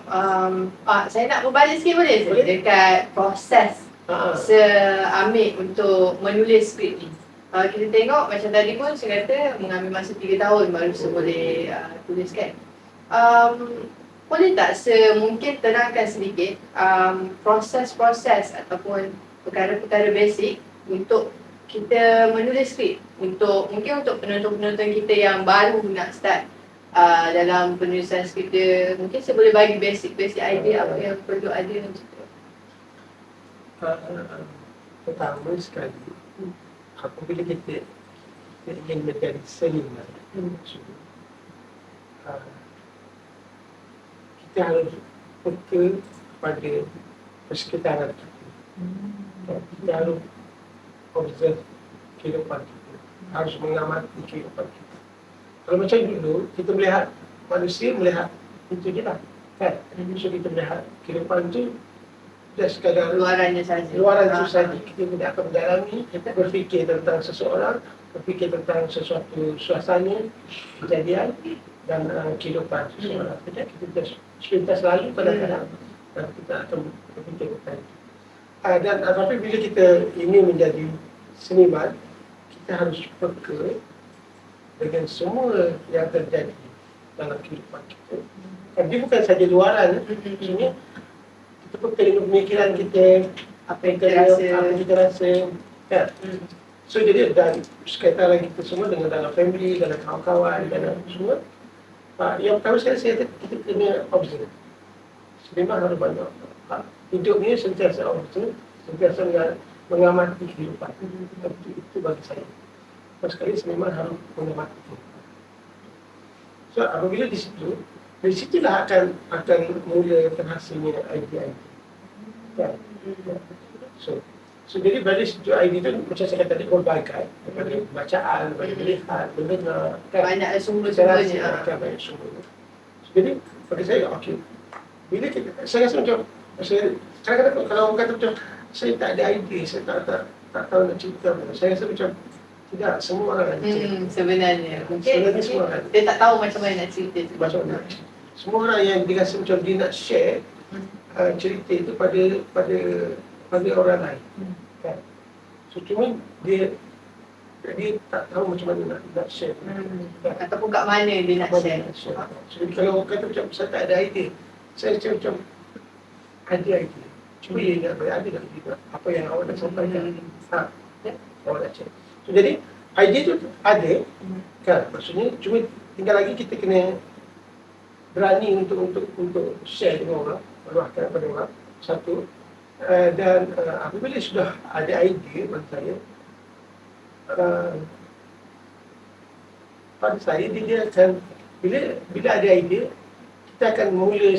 saya nak berbalik sikit boleh? Dekat proses seamik untuk menulis skrip ni. Kita tengok macam tadi pun saya kata mengambil masa 3 tahun baru saya boleh tuliskan. Boleh tak mungkin terangkan sedikit proses-proses ataupun perkara-perkara basic untuk kita menulis skrip, mungkin untuk penonton-penonton kita yang baru nak start dalam penulisan skrip dia, mungkin saya boleh bagi basic idea apa yang perlu ada untuk itu. Pertama sekali, apabila kita ingin menjadi seniman, kita harus peka pada persekitaran kita. Kita harus observe kehidupan kita, harus mengamati kehidupan kita. Kalau macam dulu, kita melihat manusia, melihat itu je lah, kan? So kita melihat kehidupan tu just sekadar Luarannya saja. luaran itu saja. Kita tidak akan mendalami, berfikir tentang seseorang, berfikir tentang sesuatu suasana, kejadian dan kehidupan seseorang. Kita just sepintas lalu kadang-kadang dan kita akan berfikir tentang itu. Dan tapi bila kita ingin menjadi seniman, kita harus peka dengan semua yang terjadi dalam kehidupan kita. Dia bukan saja luaran, maksudnya kita peka dengan pemikiran kita, Apa yang kita rasa. apa yang kita rasa. Kan? So jadi dan sekaitan lagi kita semua dengan dalam family, dalam kawan-kawan, dalam semua. Yang pertama sekali saya kata kita kena observe. Memang harus banyak. Hidup ni sentiasa observe, sentiasa mengamati kehidupan. Itu bagi saya. First sekali memang harus mengamati kehidupan. So apabila di situ, dari situlah akan mula terhasilnya idea-idea. Kan? So jadi dari situ idea tu macam saya kata tadi berbagai daripada bacaan, daripada melihat, mendengar. Kan? Banyak sumber-sumbernya. Kan banyak sumber. So, jadi bagi saya okey. Bila kita, saya rasa macam saya kadang-kadang kalau orang kata macam saya tak ada idea, saya tak tahu nak cerita apa. Saya rasa macam tidak semua orang ada cerita. Sebenarnya. Sebenarnya semua orang. Dia tak tahu macam mana nak cerita tu. Macam mana nak cerita. Semua orang yang dirasa macam dia nak share cerita itu pada orang lain. Kan? So cuma dia tak tahu macam mana nak share. Kan? Ataupun kat mana dia nak share. So kalau orang kata macam saya tak ada idea, saya macam ada idea. Cuma dia nak berada dalam juga apa yang awak nak sampaikan. Awak nak share. So jadi idea tu ada, kan? Maksudnya cuma tinggal lagi kita kena berani untuk share dengan orang, meluahkan kepada orang. Satu. Dan apabila sudah ada idea bagi saya, pada saya dia akan bila ada idea, kita akan mula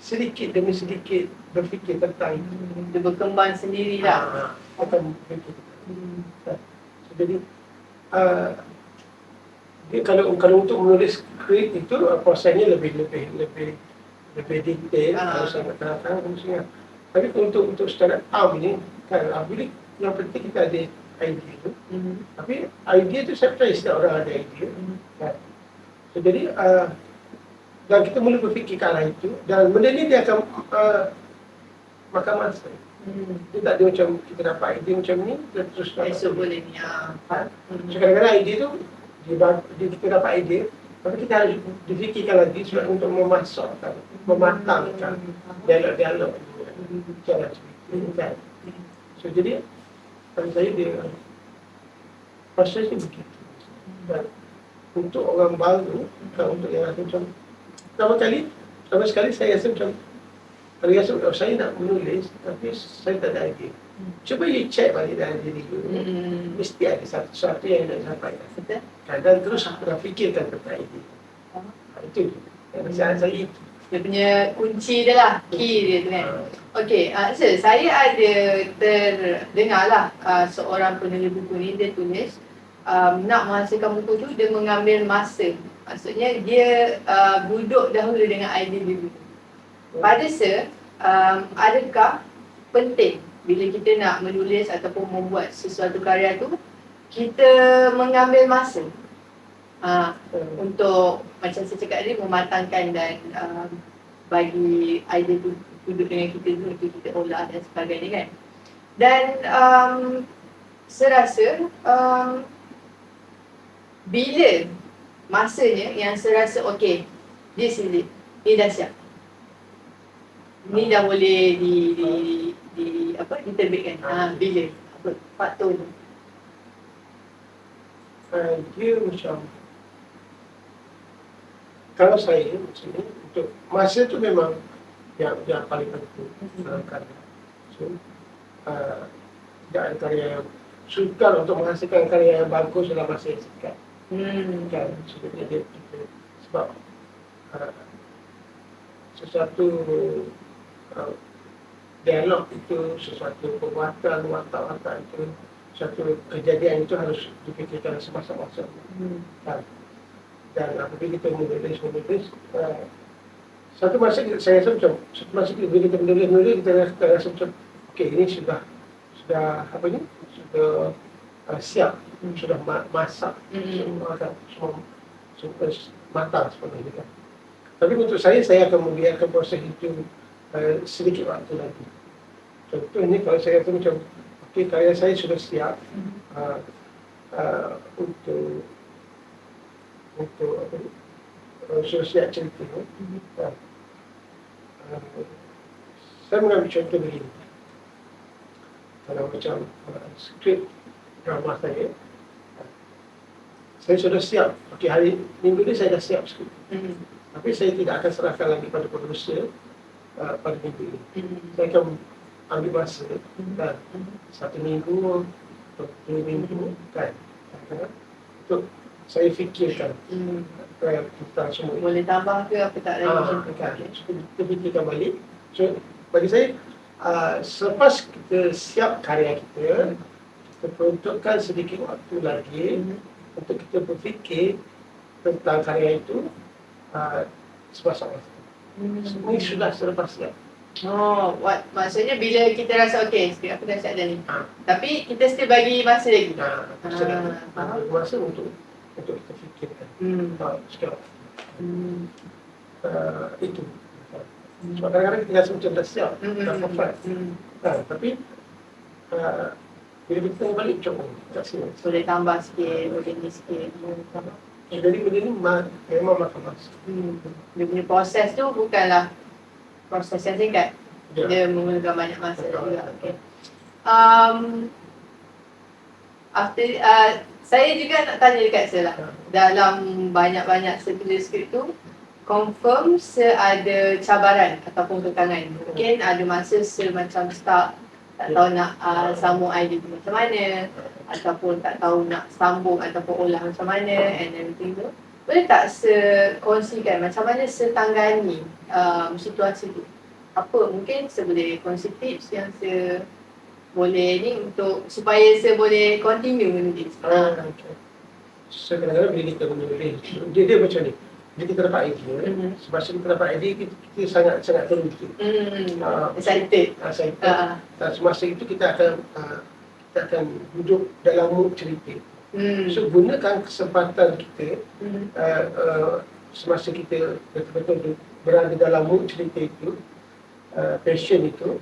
sedikit demi sedikit berfikir tentang itu. Dia berkembang sendirilah. Akan berfikir. Jadi dia kalau untuk menulis skrip itu prosesnya lebih detail, kalau saya katakan maksudnya. Tapi untuk start up ni kan bila yang penting kita ada idea tu. Tapi idea tu saya percaya setiap orang ada idea. Kan? So, jadi dan kita mula berfikir ke arah itu dan benda ni dia akan makan masa. Dia tak ada macam kita dapat idea macam ni dan terus dapat. Esok boleh ni. So kadang-kadang idea tu kita dapat idea, tapi kita harus difikirkan lagi sebab untuk memasakkan, mematangkan dialog-dialog cara cerita. So jadi pada saya dia prosesnya begitu. Dan untuk orang baru, untuk yang rasa macam pertama sekali saya rasa macam saya nak menulis tapi saya tak ada idea. Cuba you check balik dalam diri you. Mesti ada sesuatu yang nak sampaikan. Dan terus fikirkan tentang idea. Itu saya itu. Dia punya kunci dia lah, key dia tu kan. Okey, saya ada terdengar lah seorang penulis buku ni, dia tulis nak menghasilkan buku tu, dia mengambil masa. Maksudnya dia duduk dahulu dengan idea dia dulu. Pada adakah penting bila kita nak menulis ataupun membuat sesuatu karya tu, kita mengambil masa untuk macam saya cakap tadi mematangkan dan bagi idea tu duduk dengan kita dulu untuk kita olah dan sebagainya kan. Dan saya rasa bila masanya yang saya rasa okey, this is it, ni dah siap, ni dah boleh diterbitkan. Bila faktor tu dia macam kalau saya maksudnya untuk masa tu memang yang paling penting dalam karya. So tidak ada karya yang sukar untuk menghasilkan karya yang bagus dalam masa yang singkat. Kan sebenarnya dia sebab sesuatu dialog itu, sesuatu perbuatan, watak-watak itu, suatu kejadian itu harus dipikirkan semasa-masa. Dan apabila kita menulis Satu masa saya rasa macam satu masa bila kita menulis kita rasa macam okey, ini sudah apa ni, sudah siap, sudah masak, semua kan, semua matang sebenarnya kan. Tapi untuk saya akan membiarkan proses itu sedikit waktu lagi. Contohnya kalau saya rasa macam okey, karya saya sudah siap untuk apa ni, sudah siap cerita. Saya mengambil contoh begini. Kalau macam skrip drama saya sudah siap. Okey, hari minggu ni saya dah siap skrip. Tapi saya tidak akan serahkan lagi pada produser pada minggu ini. Saya akan ambil masa kan, 1 minggu atau 2 minggu kan, untuk saya fikirkan tentang semua. Boleh tambah ke apa tak lagi? Kan, kita fikirkan balik. So bagi saya selepas kita siap karya kita peruntukkan sedikit waktu lagi untuk kita berfikir tentang karya itu semasa-masa. Ini sudah selepas siap. Oh, maksudnya bila kita rasa okey, skrip aku dah siap dah ni. Tapi kita still bagi masa lagi. Bagi masa untuk kita fikirkan. Sekarang. Itu. Sebab kadang-kadang kita rasa macam dah siap, dah perfect. Tapi bila kita tengok balik, macam tak siap. Boleh tambah sikit, boleh ni sikit. Jadi benda ni memang makan masa. Dia punya proses tu bukanlah proses yang singkat. Ya. Dia memerlukan banyak masa juga. Okay. Saya juga nak tanya dekat Sir lah. Dalam banyak-banyak tulis skrip tu, confirm ada cabaran ataupun kekangan. Mungkin ada masa macam stuck, tak tahu nak sambung idea tu macam mana, ataupun tak tahu nak sambung ataupun olah macam mana and everything tu. Boleh tak kongsikan macam mana tanggani situasi tu? Apa mungkin boleh kongsi tips yang boleh ni untuk supaya boleh continue menulis. So kadang-kadang bila kita menulis, dia macam ni. Bila kita dapat idea, semasa kita dapat idea, kita sangat teruja. Excited. Semasa itu kita akan duduk dalam mood cerita. So gunakan kesempatan kita semasa kita betul-betul berada dalam mood cerita itu, passion itu.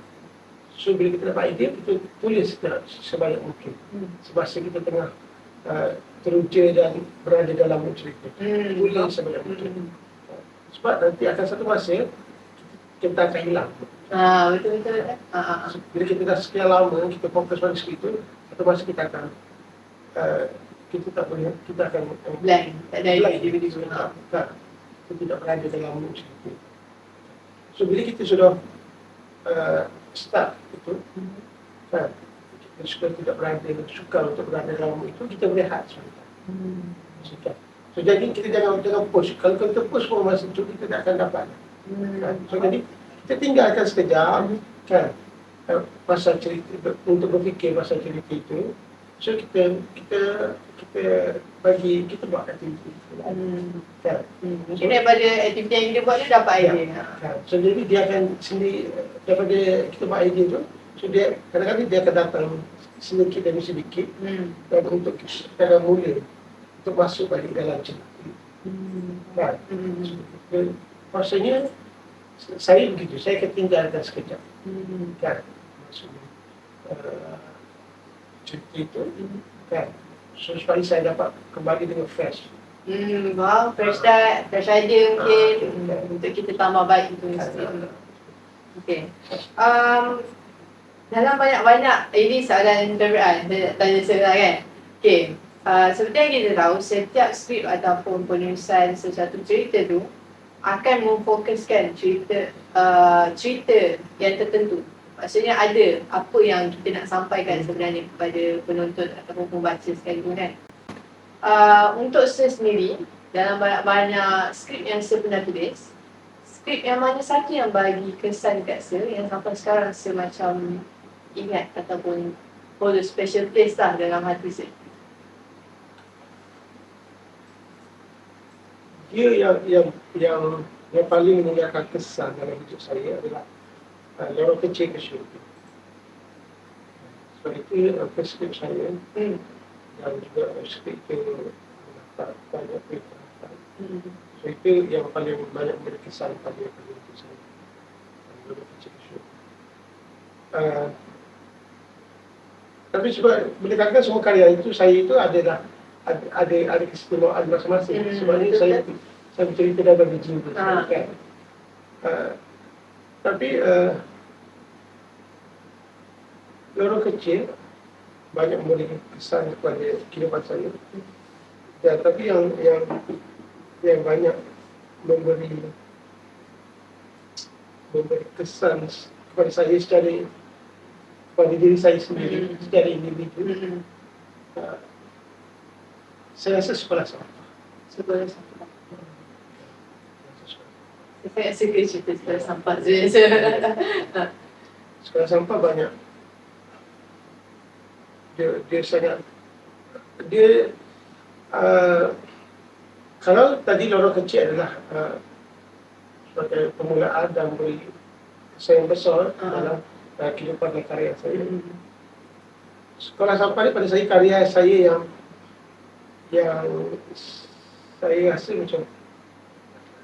So bila kita dapat idea, kita tulis sebanyak mungkin. Semasa kita tengah teruja dan berada dalam mood cerita, tulis sebanyak mungkin. Sebab nanti akan satu masa kita akan hilang. Betul-betul. Bila kita dah sekian lama kita fokus pada skrip itu, satu masa kita akan kita akan blank, tak ada blank. idea. Kita tidak berada dalam mood cerita. So bila kita sudah start itu, kita sudah tidak berada, suka untuk berada dalam mood itu, kita berehat sebentar. So jadi kita jangan push. Kalau kita push pun masa itu kita tak akan dapat. So jadi kita tinggalkan sekejap kan pasal cerita, untuk berfikir pasal cerita itu. So kita buat aktiviti kan. Mungkin daripada aktiviti yang kita buat dia dapat idea. So jadi dia akan sendiri daripada kita buat idea tu, so dia kadang-kadang dia akan datang sedikit demi sedikit dan untuk kita mula untuk masuk balik dalam cerita. Kan? Maksudnya saya begitu, saya akan tinggalkan sekejap. Kan? Maksudnya cerita itu kan. So supaya saya dapat kembali dengan fresh. Wow, fresh start, fresh idea mungkin untuk kita tambah baik itu. Okay. Dalam banyak-banyak, ini soalan interview saya tanya Sir kan. Okay. Seperti yang kita tahu, setiap skrip ataupun penulisan sesuatu cerita tu akan memfokuskan cerita yang tertentu. Maksudnya ada apa yang kita nak sampaikan sebenarnya kepada penonton ataupun pembaca sekalipun kan. Untuk saya sendiri, dalam banyak-banyak skrip yang saya pernah tulis, skrip yang mana satu yang bagi kesan dekat saya yang sampai sekarang saya macam ingat ataupun hold a special place lah dalam hati saya. Dia yang yang paling meninggalkan kesan dalam hidup saya adalah lorong kecil ke syurga. Sebab itu skrip saya dan juga skrip itu mendapat banyak perkhidmatan. So itu yang paling banyak berkesan pada hidup saya. Lorong kecil ke syurga. Tapi sebab berdasarkan semua karya itu, saya itu ada keistimewaan masing-masing. Sebabnya saya bercerita dalam biji itu. Kan? Tapi lorong kecil banyak memberi kesan kepada kehidupan saya. Ya, tapi yang banyak memberi kesan kepada saya pada diri saya sendiri, secara individu. Saya rasa sekolah sampah. Sekolah sampah. Saya suka cerita sekolah sampah. Sekolah sampah banyak. Dia sangat kalau tadi lorong kecil adalah sebagai permulaan dan beri kesan yang besar dalam kehidupan dan karya saya. Sekolah sampah ni pada saya karya saya yang saya rasa macam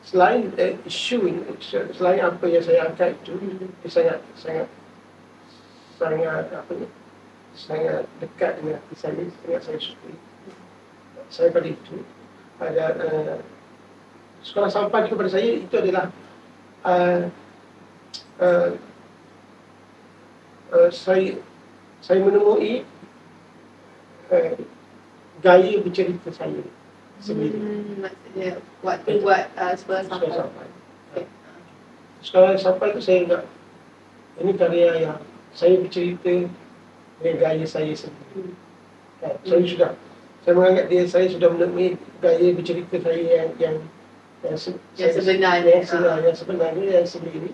selain isu ini, selain apa yang saya angkat itu, dia sangat dekat dengan hati saya, sangat saya sukai. Saya pada itu ada sekolah sampah ni kepada saya itu adalah saya menemui gaya bercerita saya sendiri. Maksudnya waktu buat sekolah sampah. Sekolah sampah itu saya ingat ini karya yang saya bercerita dengan gaya saya sendiri. Saya menganggap saya sudah menemui gaya bercerita saya yang sebenarnya yang sendiri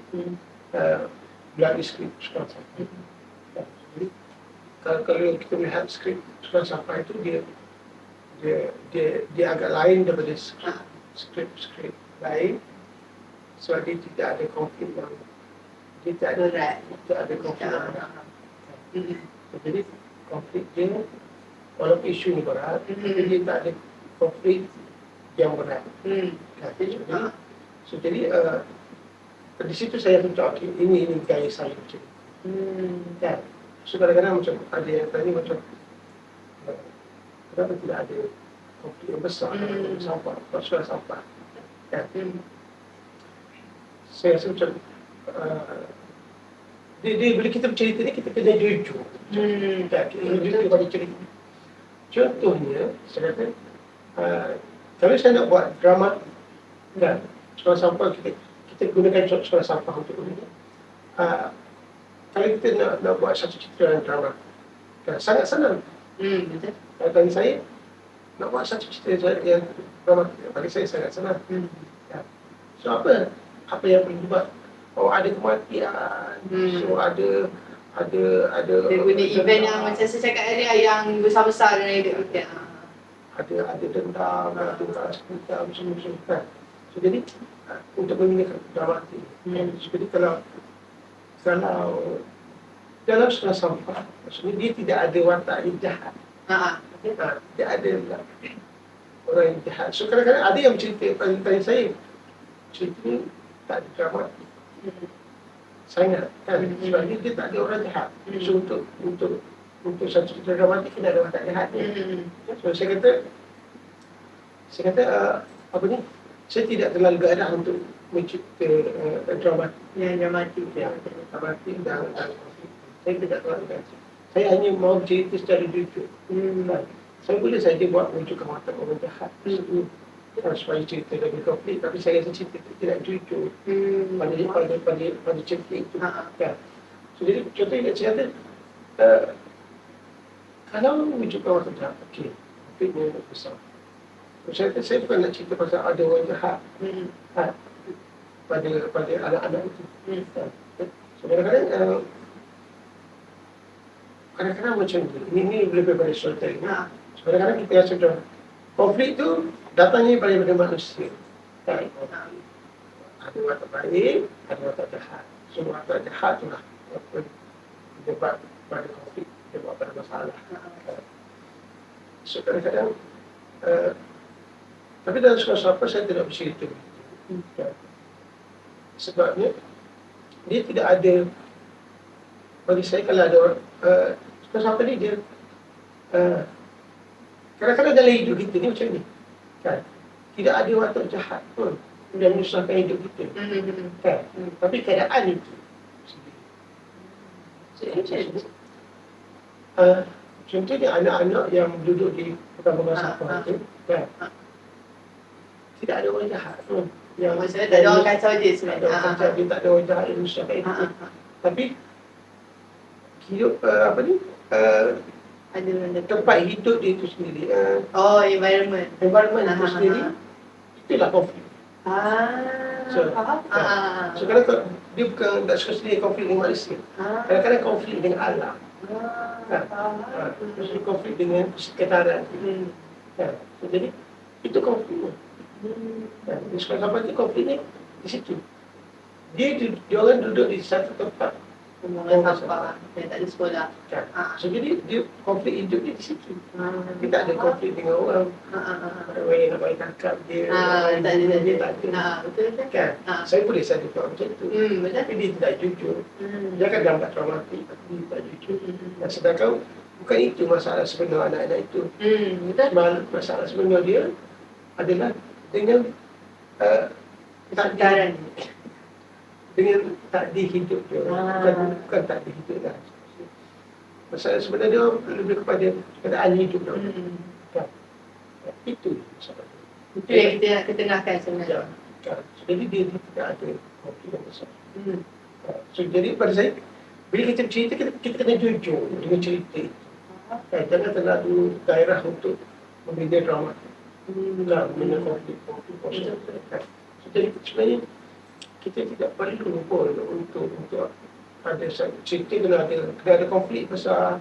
melalui skrip sekolah sampah. Jadi kalau kita melihat skrip sekolah sampah itu dia agak lain daripada skrip lain, sebab dia tidak ada konflik yang konflik yang berat. Jadi konflik dia walaupun isu ni berat, tapi dia tak ada konflik yang berat. Jadi di situ saya tunjuk ini gaya saya macam kan. So kadang-kadang macam ada yang tanya macam kenapa tidak ada konflik yang besar dalam sampah, soal sampah kan. Saya rasa macam bila kita bercerita ni kita kena jujur kan, kita kena jujur pada cerita. Contohnya saya kata kalau saya nak buat drama kan, soal sampah kita gunakan soal sampah untuk ini. Kalau kita nak buat satu cerita drama kan, sangat senang. Betul. Bagi saya nak buat satu cerita yang drama bagi saya sangat senang. So apa yang perlu dibuat? Oh, ada kematian. So ada dia guna event yang macam saya cakap tadi yang besar-besar dalam hidup kita. Ada dendam, ada dendam semua kan. So jadi untuk menggunakan dramatik. Jadi kalau dalam sekolah sampah, maksudnya dia tidak ada watak yang jahat. Dia ada orang yang jahat. So kadang-kadang ada yang cerita tanya saya, cerita ni tak ada dramatik. Sangat kan, sebab dia tak ada orang jahat. So untuk satu cerita dramatik kena ada watak jahat ni. So saya kata apa ni? Saya tidak terlalu gairah untuk mencipta dramatik. Dramatik dan saya tidak terlalu gairah. Saya hanya mahu cerita secara jujur. Saya boleh saja buat menunjukkan watak orang jahat supaya cerita lebih konflik, tapi saya rasa cerita itu tidak jujur pada cerita itu. Kan? So, jadi contohnya saya kata kalau menunjukkan watak jahat, okey, konfliknya besar. Saya bukan nak cerita pasal ada orang jahat pada anak-anak itu. So, kadang-kadang macam ini lebih pada storytelling. So, kadang-kadang kita rasa macam konflik itu datangnya daripada manusia. Ada watak baik, ada watak jahat. So watak jahat itulah menyebab pada konflik, menyebab pada masalah. So kadang-kadang tapi dalam sekolah apa saya tidak bercerita begitu. Sebabnya dia tidak ada, bagi saya kalau ada orang sekolah apa ni dia kadang-kadang dalam hidup kita ni macam ni kan, tidak ada watak jahat pun yang menyusahkan hidup kita kan, tapi keadaan itu contohnya anak-anak yang duduk di perkampungan Sabah itu kan, tidak ada orang jahat pun yang maksudnya tak ada orang kacau dia tak sebenarnya. ada orang kacau dia, tak ada orang jahat yang menyusahkan hidup tapi hidup Ada tempat hidup dia itu sendiri, environment itu sendiri, itulah konflik. So, so kadang-kadang dia bukan tak sekali konflik dengan manusia, kadang-kadang konflik dengan alam, mesti konflik dengan sekitaran, kan. So, jadi itu konfliknya. Di sekolah kapal itu konfliknya di situ. Dia orang duduk di satu tempat, pembuangan sampah yang tak ada sekolah. kan. So jadi dia konflik hidup dia di situ. Dia tak ada konflik dengan orang. Orang yang nak bagi tangkap dia, Tak ada. dia tak ada. Betul Kan? Saya boleh sadar macam itu. betul. Tapi dia tidak jujur. Dia akan gambar traumatik tapi dia tak jujur. Dan sedangkan bukan itu masalah sebenar anak-anak itu. Betul. Masalah sebenar dia adalah dengan Sekarang dengan takdir hidup dia. Bukan takdir hidup lah. Masalah sebenarnya dia lebih kepada keadaan hidup dia. Kan? Itu masalah. itu yang kita nak ketengahkan sebenarnya. Kan? Jadi dia tidak ada konflik yang besar. So jadi pada saya, bila kita bercerita, kita kena jujur dengan cerita itu. Kan? Jangan terlalu gairah untuk memberi dia drama. Kan? Benda konflik. Kan? So jadi sebenarnya kita tidak perlu pun untuk ada cerita kena ada konflik besar,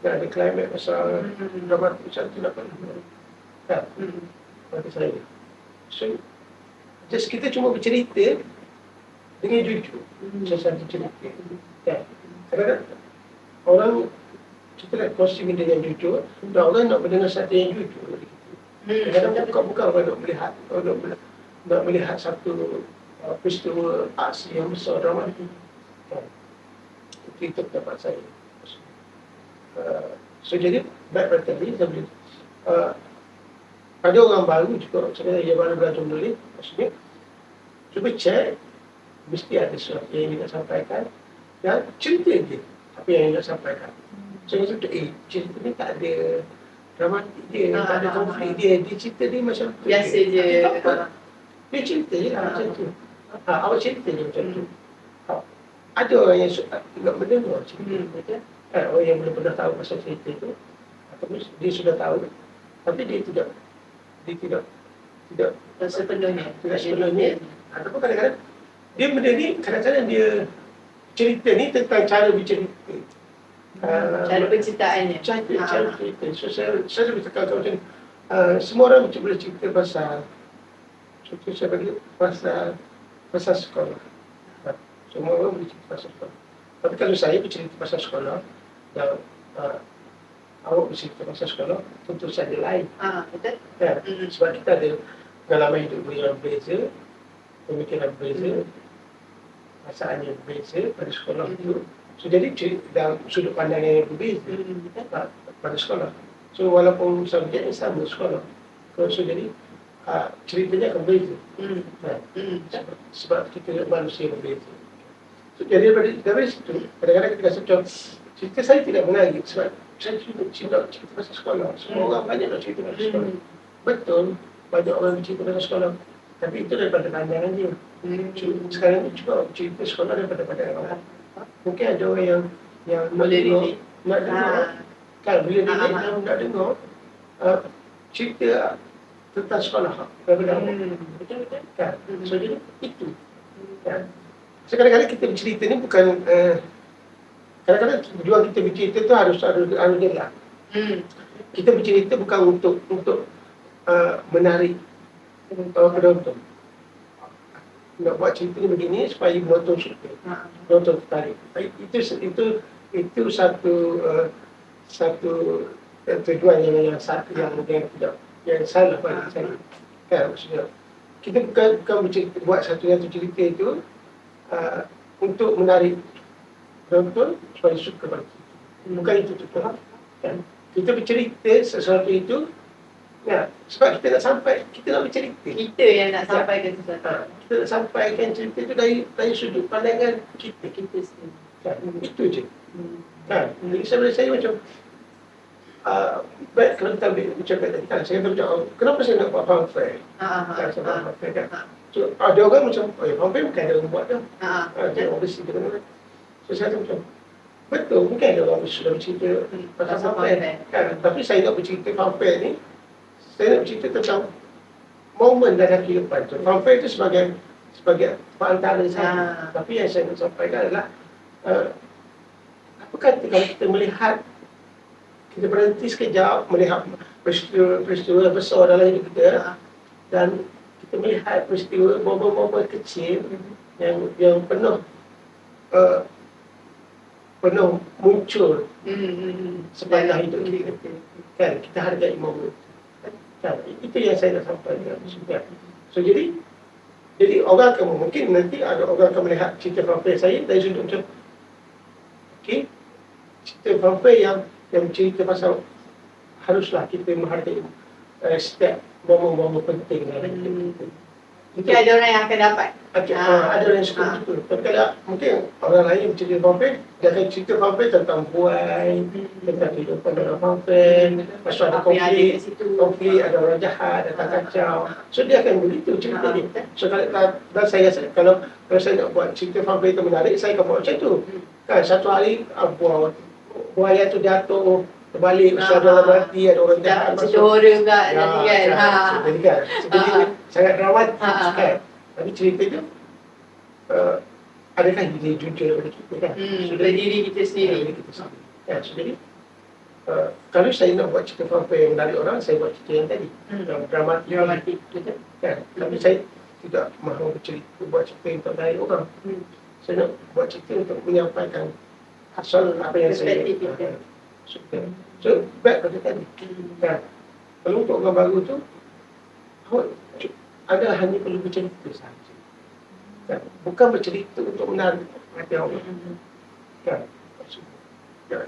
kena ada climate besar, dramatik besar, tidak perlu. Kan? Bagi saya. So, just kita cuma bercerita dengan jujur. Sesuatu cerita. Kan? Kadang-kadang orang kita nak kongsi dengan jujur, dan orang nak mendengar sesuatu yang jujur. Kadang-kadang bukan orang nak melihat satu peristiwa aksi yang besar dramatik. Itu pendapat saya. So jadi baik pada tadi saya boleh pada orang baru juga, sebenarnya yang baru belajar menulis, maksudnya cuba cek, mesti ada sesuatu yang ingin nak sampaikan dan cerita je apa yang ingin nak sampaikan. So yang tu cerita ni tak ada dramatik dia, tak ada konflik dia cerita dia macam tu Biasa je. Dia cerita je lah macam tu. Awak cerita je macam tu. Ada orang yang nak mendengar cerita. Orang yang belum pernah tahu pasal cerita itu, ataupun dia sudah tahu, tapi dia tidak sepenuhnya. Ataupun kadang-kadang dia benda ni, kadang-kadang dia cerita ni tentang cara bercerita. Cara penciptaannya. Cara cerita. So saya lebih tekankan macam ni. Semua orang boleh cerita pasal, contoh saya bagi pasal sekolah. Semua orang boleh cerita pasal sekolah. Tapi kalau saya bercerita pasal sekolah, dan awak bercerita pasal sekolah, tentu saja lain. Betul. Ya, sebab kita ada pengalaman hidup yang berbeza, pemikiran berbeza, perasaan yang berbeza pada sekolah itu. So jadi dalam sudut pandangan yang berbeza pada sekolah. So walaupun subjeknya sama sekolah, so jadi ceritanya akan berbeza. Sebab kita manusia berbeza. So, jadi dari situ, kadang-kadang kita rasa macam cerita saya tidak menarik sebab saya cerita pasal sekolah. Semua orang banyak nak cerita pasal sekolah. Betul, banyak orang cerita pasal sekolah. Tapi itu daripada pandangan dia. Sekarang ni cuba cerita sekolah daripada pandangan orang. Mungkin ada orang yang boleh nak dengar. Kan, bila dia nak dengar cerita tentang sekolah daripada orang. Betul-betul. Kan? So, jadi itu. Kan? So, kadang-kadang kita bercerita ni bukan kadang-kadang tujuan kita bercerita tu harus jelas. Kita bercerita bukan untuk menarik penonton. nak buat cerita ni begini supaya penonton suka, penonton tertarik. Itu satu tujuan yang tidak yang salah bagi saya. Kan maksudnya kita bukan buat satu cerita itu untuk menarik penonton supaya suka pada kita. Bukan itu tujuan. Kan? Kita bercerita sesuatu itu sebab kita nak bercerita. Kita yang nak sampaikan sesuatu. Kita nak sampaikan cerita itu dari sudut pandangan kita sendiri. Kan? Itu je. Kan? Jadi saya macam baik kalau kita bercakap tadi kan, saya kata macam kenapa saya nak buat fanfare? Kan, saya buat fanfare kan. So ada orang macam, fanfare bukan ada orang buat dah. Ada orang bersih dengan. So saya kata macam, betul, mungkin ada orang sudah bercerita pasal fanfare kan. Tapi saya nak bercerita fanfare ni, saya nak bercerita tentang momen dalam kehidupan tu. Fanfare itu sebagai perantara saya. Tapi yang saya nak sampaikan adalah apa kata kalau kita melihat, kita berhenti sekejap melihat peristiwa besar dalam hidup kita dan kita melihat peristiwa momen-momen kecil yang penuh muncul sepanjang hidup kita. Kan, kita hargai momen. Kan, itu yang saya nak sampaikan. So jadi orang akan mungkin nanti ada orang akan melihat cerita fanfare saya dari sudut macam cerita fanfare yang cerita pasal haruslah kita menghargai setiap momen-momen penting dalam hidup kita. Mungkin ada orang yang akan dapat. Ada orang yang suka itu. Tapi kalau mungkin orang lain cerita fanfare, dia akan cerita fanfare tentang buai, tentang kehidupan dalam fanfare, pasal ada konflik, ada orang jahat, datang kacau. So dia akan begitu cerita dia. So dan saya rasa kalau saya nak buat cerita fanfare itu menarik, saya akan buat macam tu. Kan satu hari buaya tu jatuh terbalik, ada orang mati, ada orang jahat masuk. Cedera pula nanti kan. Jadi kan, sangat dramatik kan. Tapi cerita tu adakah dia jujur daripada kita kan? Dari diri kita sendiri. Ya, so jadi kalau saya nak buat cerita fanfare yang menarik orang, saya buat cerita yang tadi, dramatik kan. Tapi saya tidak mahu buat cerita yang tak menarik orang. Saya nak buat cerita untuk menyampaikan asal apa yang saya suka. So, back pada tadi. Kan? Kalau untuk orang baru tu, adalah hanya perlu bercerita sahaja. Kan? Bukan bercerita untuk menarik hati orang. Kan?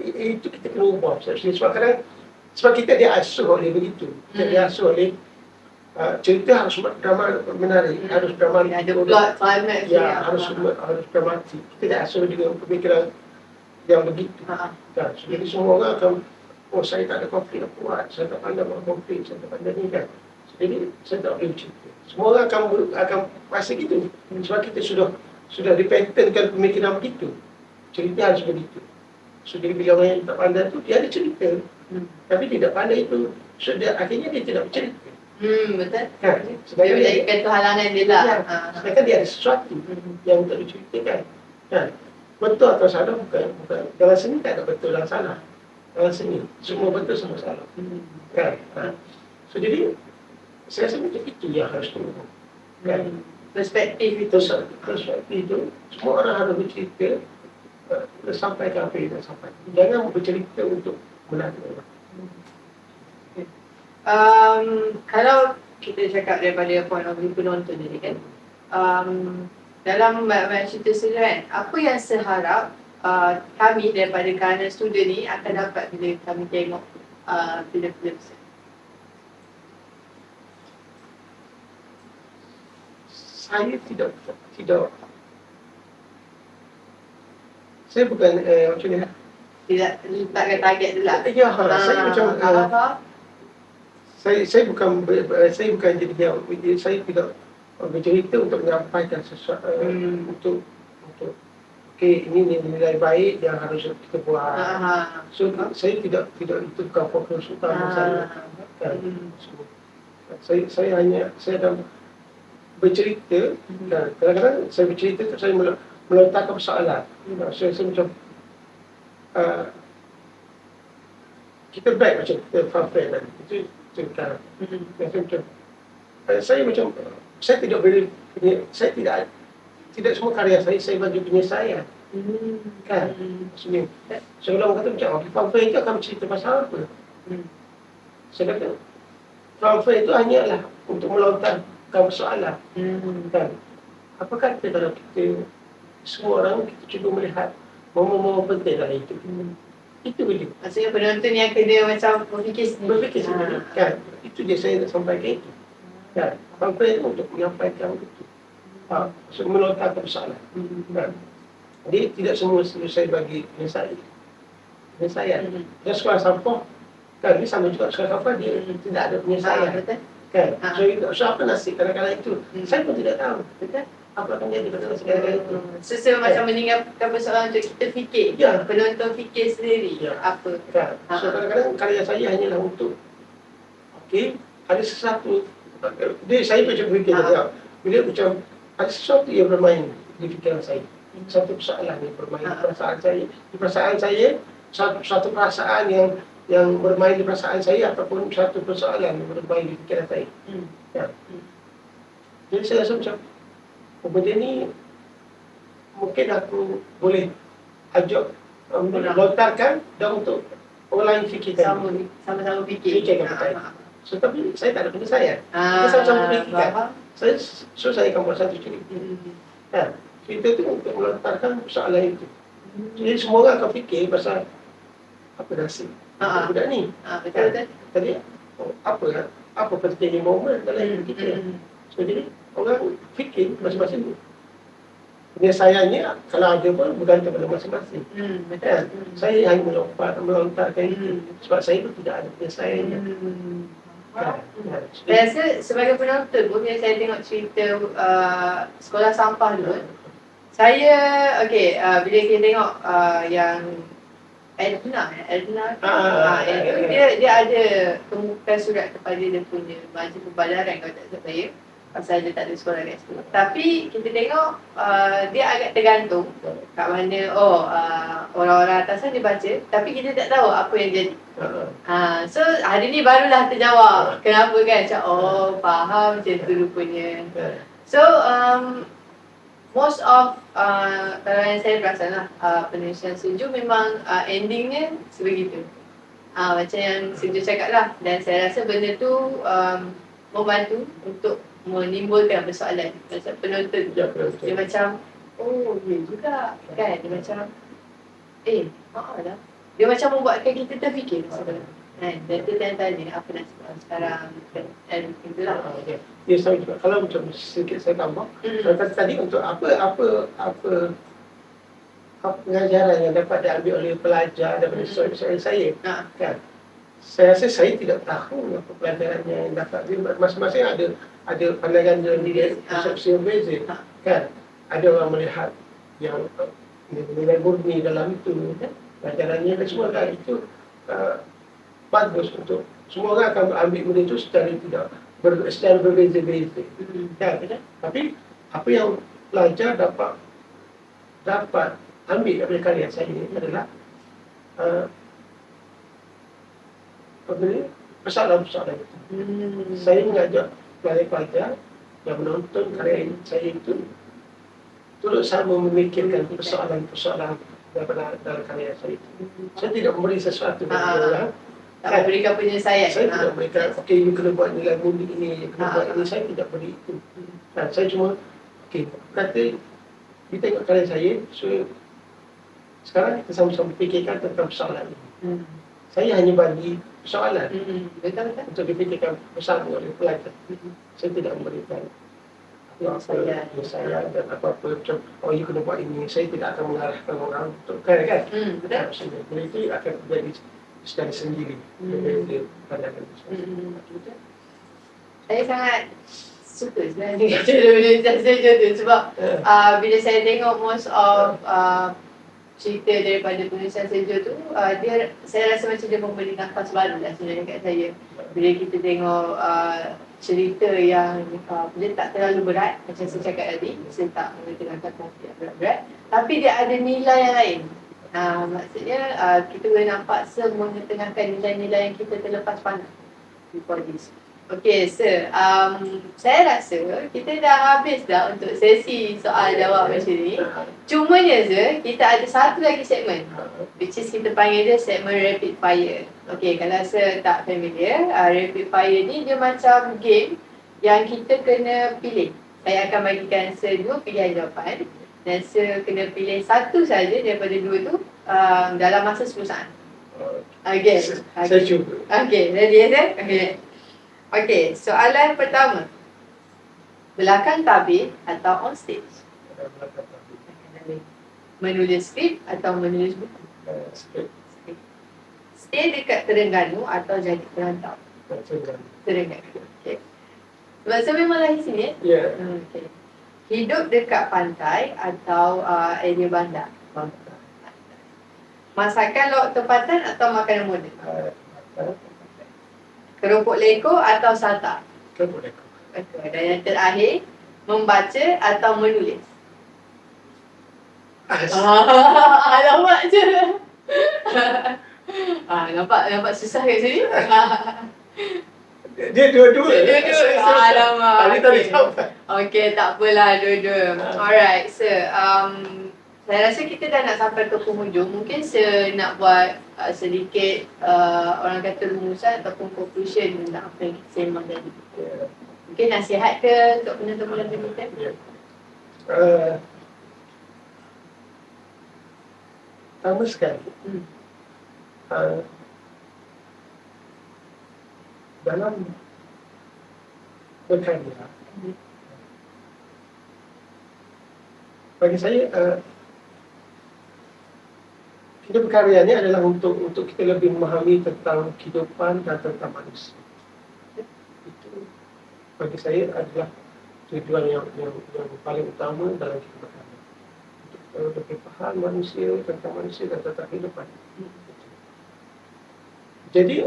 Itu kita kena ubah. Sebab kita diasuh oleh begitu. Kita diasuh oleh cerita harus menarik, harus dramatik. Ada plot, climax. Harus dramatik. Kita diasuh dengan pemikiran yang begitu. Kan? Jadi semua orang akan, saya tak ada konflik nak buat, saya tak pandai buat konflik, saya tak pandai ni kan. Jadi saya tak boleh cerita. Semua orang akan rasa gitu. Sebab kita sudah dipatternkan pemikiran begitu. Cerita harus begitu. So jadi bila orang yang tak pandai tu, dia ada cerita. Tapi tidak pandai itu, so akhirnya dia tidak bercerita. Betul. Kan? Dia menjadikan kehalangan dia lah. Sedangkan dia ada sesuatu yang tak diceritakan. Kan? Betul atau salah bukan. Dalam seni tak ada betul dan salah. Dalam seni semua betul, semua salah. Kan? So jadi saya rasa macam itu yang harus turun. Kan? Perspektif itu. Semua orang harus bercerita, sampaikan apa yang nak sampaikan. Jangan bercerita untuk menarik orang. Kalau kita cakap daripada point of view penonton tadi kan, dalam cerita sendiri kan, apa yang seharap kami daripada kalangan student ni akan dapat bila kami tengok filem-filem saya? Saya tidak saya bukan macam ni. Tidak letakkan target tu lah. Ya, saya macam saya bukan jadi yang saya tidak bercerita untuk menyampaikan sesuatu untuk ini nilai baik yang harus kita buat. So saya tidak itu bukan fokus utama saya. Saya hanya dalam bercerita. Kadang-kadang saya bercerita tu saya meletakkan persoalan. Saya macam kita baik macam kita fanfare tadi. Itu cerita. Macam saya tidak boleh Saya tidak semua karya saya bagi penyelesaian. Kan? Maksudnya, saya orang kata macam, pamflet itu akan cerita pasal apa? Saya kata, pamflet itu hanyalah untuk melontarkan persoalan. Kan? Apa kata kalau kita, semua orang kita cuba melihat momen-momen penting dalam itu. Itu je. Maksudnya penonton yang kena macam berfikir sendiri. Kan? Itu je saya nak sampaikan itu. Kan? Pamflet itu untuk menyampaikan itu. So, melontarkan persoalan. Kan? Jadi tidak semua saya bagi penyelesaian. Dan sekolah sampah, kan dia sama juga sekolah sampah, dia tidak ada penyelesaian. Kan? So apa nasib kadang-kadang itu, saya pun tidak tahu. Apa akan jadi pada nasib kadang-kadang itu. Sesuai macam meninggalkan persoalan untuk kita fikir. Penonton fikir sendiri. Apa. Kan? So kadang-kadang karya saya hanyalah untuk, ada sesuatu, saya macam fikir bila macam ada sesuatu yang bermain di fikiran saya. Satu persoalan yang bermain di perasaan saya, satu perasaan yang bermain di perasaan saya ataupun satu persoalan yang bermain di fikiran saya. Jadi saya rasa macam benda ni mungkin aku boleh ajak lontarkan dan untuk orang lain fikirkan. Sama-sama fikirkan. So, tapi saya tak ada penyelesaian. Kita sama-sama fikirkan. Saya akan buat satu cerita. Cerita itu untuk melontarkan persoalan itu. Jadi semua orang akan fikir pasal apa nasib budak ni. Betul. Tadi apa pentingnya momen dalam hidup kita. So jadi orang fikir masing-masing. Penyelesaiannya kalau ada pun bergantung pada masing-masing. Betul. Saya hanya melontarkan itu sebab saya pun tidak ada penyelesaiannya. Saya rasa sebagai penonton pun bila saya tengok cerita sekolah sampah dulu, saya bila kita tengok yang Edna dia ada kemukakan surat kepada dia punya majlis pembalaran kalau tak silap saya, pasal dia tak ada sekolah kat situ. Tapi kita tengok dia agak tergantung kat mana orang-orang atasan dia baca, tapi kita tak tahu apa yang jadi. So hari ni barulah terjawab kenapa kan, macam faham macam tu rupanya. So most of kalau yang saya perasan lah, penulisan Sejuk memang endingnya sebegitu. Macam yang Sejuk cakap lah, dan saya rasa benda tu membantu untuk menimbulkan persoalan macam penonton. Dia macam, ya juga kan, dia macam lah. Dia macam membuatkan kita terfikir sebenarnya. Dan tu tanya apa nak sebab sekarang dan itulah. Ya, saya juga kalau macam sedikit saya tambah. Tadi untuk apa pengajaran yang dapat diambil oleh pelajar daripada soalan saya. Kan? Saya rasa saya tidak tahu apa pelajaran yang dapat. Masing-masing ada pandangan dan persepsi yang berbeza. Kan? Ada orang melihat yang nilai murni dalam itu. Pelajarannya dan semua kan itu bagus untuk semua orang akan ambil benda itu secara berbeza-beza. Tapi apa yang pelajar dapat ambil daripada karya saya ini adalah persoalan-persoalan itu. Saya mengajak pelajar yang menonton karya saya itu turut sama memikirkan persoalan-persoalan dalam karya saya itu. Saya tidak memberi sesuatu kepada orang. Tak memberikan penyelesaian. Saya tidak memberikan, you kena buat nilai murni ini, you kena buat ini. Saya tidak beri itu. Saya cuma, kata, kita tengok karya saya, so sekarang kita sama-sama fikirkan tentang persoalan ini. Saya hanya bagi persoalan untuk dipikirkan bersama oleh pelajar. Saya tidak memberikan saya dan apa-apa macam you kena buat ini. Saya tidak akan mengarahkan orang untuk kan. Betul. Benda itu akan terjadi secara sendiri. Berbeza pandangan. Saya sangat suka sebenarnya penulisan Sejuk tu sebab bila saya tengok most of cerita daripada penulisan Sejuk tu, saya rasa macam dia memberi nafas baru lah sebenarnya kat saya. Bila kita tengok cerita yang dia tak terlalu berat, macam saya cakap tadi, saya tak mengetengahkan topik yang berat-berat, tapi dia ada nilai yang lain. Maksudnya kita boleh nampak mengetengahkan nilai-nilai yang kita terlepas pandang before this. Okey, sir. Saya rasa kita dah habis dah untuk sesi soal jawab macam ni. Cumanya, sir, kita ada satu lagi segmen. Which is kita panggil dia segmen rapid fire. Okey, kalau sir tak familiar, rapid fire ni dia macam game yang kita kena pilih. Saya akan bagikan sir 2 pilihan jawapan. Dan sir kena pilih satu saja daripada 2 tu dalam masa 10 saat. Okey. Saya cuba. Okey, ready ya, sir? Okey. Okey, soalan pertama. Belakang tabir atau on stage? Menulis skrip atau menulis buku? Skrip. Stay dekat Terengganu atau jadi perantau? Terengganu. Okey. Sebab saya memang lahir sini, Ya. Okey. Hidup dekat pantai atau area bandar? Masakan lauk tempatan atau makanan moden? Keropok leko atau sata? Keropok leko. Betul. Dan yang terakhir, membaca atau menulis? Alamak je. Nampak susah kat sini. Dia dua-dua. Alamak. Tadi tak dijawab. Okey, tak apalah dua-dua. Alright, sir. Saya rasa kita dah nak sampai ke penghujung. Mungkin sir nak buat sedikit orang kata rumusan ataupun conclusion tentang apa yang kita sembang tadi. Mungkin nasihat ke untuk penonton-penonton kita? Pertama sekali, dalam berkarya, bagi saya kita berkarya ini adalah untuk kita lebih memahami tentang kehidupan dan tentang manusia. Itu bagi saya adalah tujuan yang paling utama dalam kita berkarya. Untuk kita lebih faham manusia, tentang manusia dan tentang kehidupan. Jadi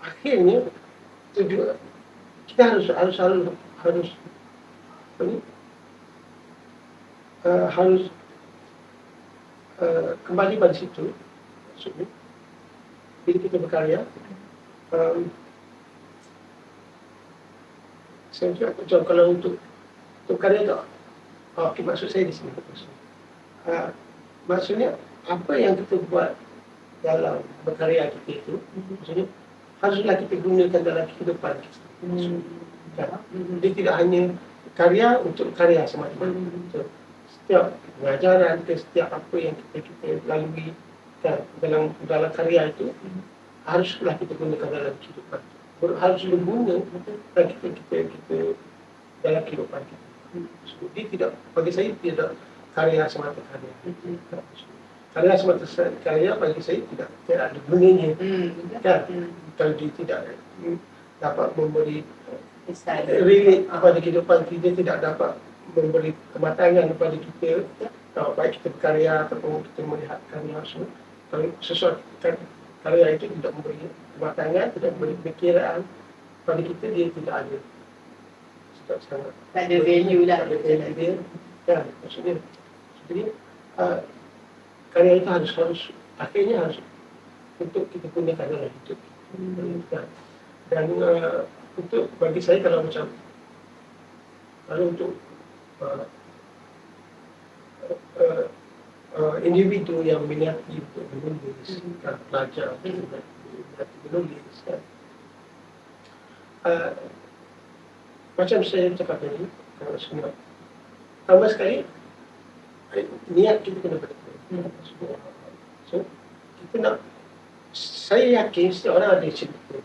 akhirnya tujuan kita harus kembali pada situ. Maksudnya, bila kita berkarya, saya cakap kalau untuk karya tu, okay, maksud saya di sini. Maksudnya apa yang kita buat dalam berkarya kita itu, maksudnya haruslah kita gunakan dalam kehidupan kita. Dia tidak hanya karya untuk karya semata-mata. Setiap pengajaran ke setiap apa yang kita lalui dalam karya itu haruslah kita gunakan dalam kehidupan. Harus berguna dan kita dalam kehidupan kita. Jadi tidak, bagi saya tidak karya semata karya. Karya semata karya bagi saya tidak ada gunanya. Kan? Kalau dia tidak dapat memberi relate kepada kehidupan kita, tidak dapat memberi kematangan kepada kita, baik kita berkarya ataupun kita melihat karya semua. Kalau sesuatu karya itu tidak memberi kematangan, tidak memberi pemikiran pada kita, dia tidak ada sangat tak ada value lah. Tak ada value dia. Kan? Maksudnya, jadi karya itu harus akhirnya harus untuk kita gunakan dalam hidup. Dan untuk bagi saya kalau untuk individu yang minati untuk menulis, pelajar minati menulis, macam saya cakap tadi, kalau semua tambah sekali niat kita kena betul. So kita nak, saya yakin setiap orang ada cerita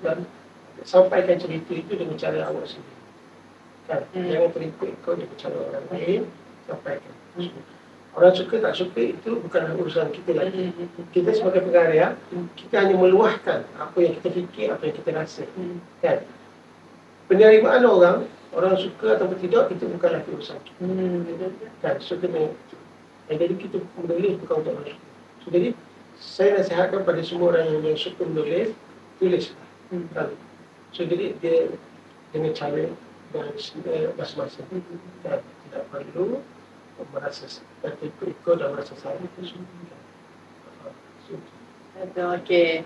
dan sampaikan cerita itu dengan cara awak sendiri. Kan? Jangan terikut-ikut dengan cara orang lain, sampaikan. Orang suka tak suka itu bukan urusan kita lagi. Kita sebagai pengarya, kita hanya meluahkan apa yang kita fikir, apa yang kita rasa. Kan? Penerimaan orang suka atau tidak, itu bukan lagi urusan kita. Kan? So, jadi kita menulis bukan untuk orang suka. So, jadi saya nasihatkan pada semua orang yang suka menulis, tulislah. Kan? So, jadi dia dengan cara masing-masing. Dan tidak perlu merasa ikut dan merasa salah. Okay.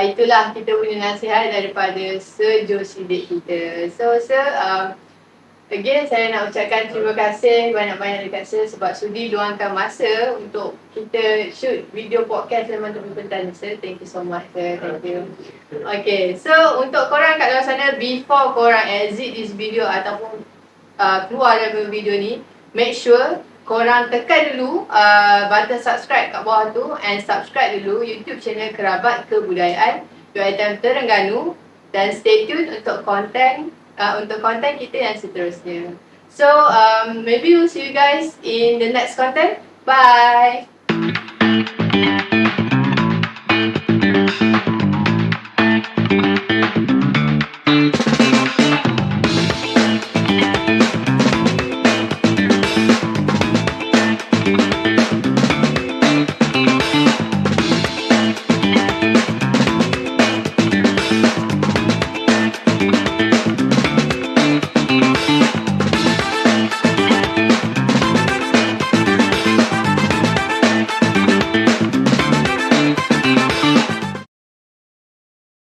Itulah kita punya nasihat daripada Sir Josidik kita. So Sir, again saya nak ucapkan terima kasih banyak-banyak dekat Sir sebab sudi luangkan masa untuk kita shoot video podcast Sembang Tepi Petang. Sir, thank you so much Sir. Thank you. Okay, so untuk korang kat luar sana, before korang exit this video ataupun keluar dari video ni, make sure korang tekan dulu button subscribe kat bawah tu and subscribe dulu YouTube channel Kerabat Kebudayaan UiTM Terengganu dan stay tune untuk konten kita yang seterusnya. So maybe we'll see you guys in the next content. Bye.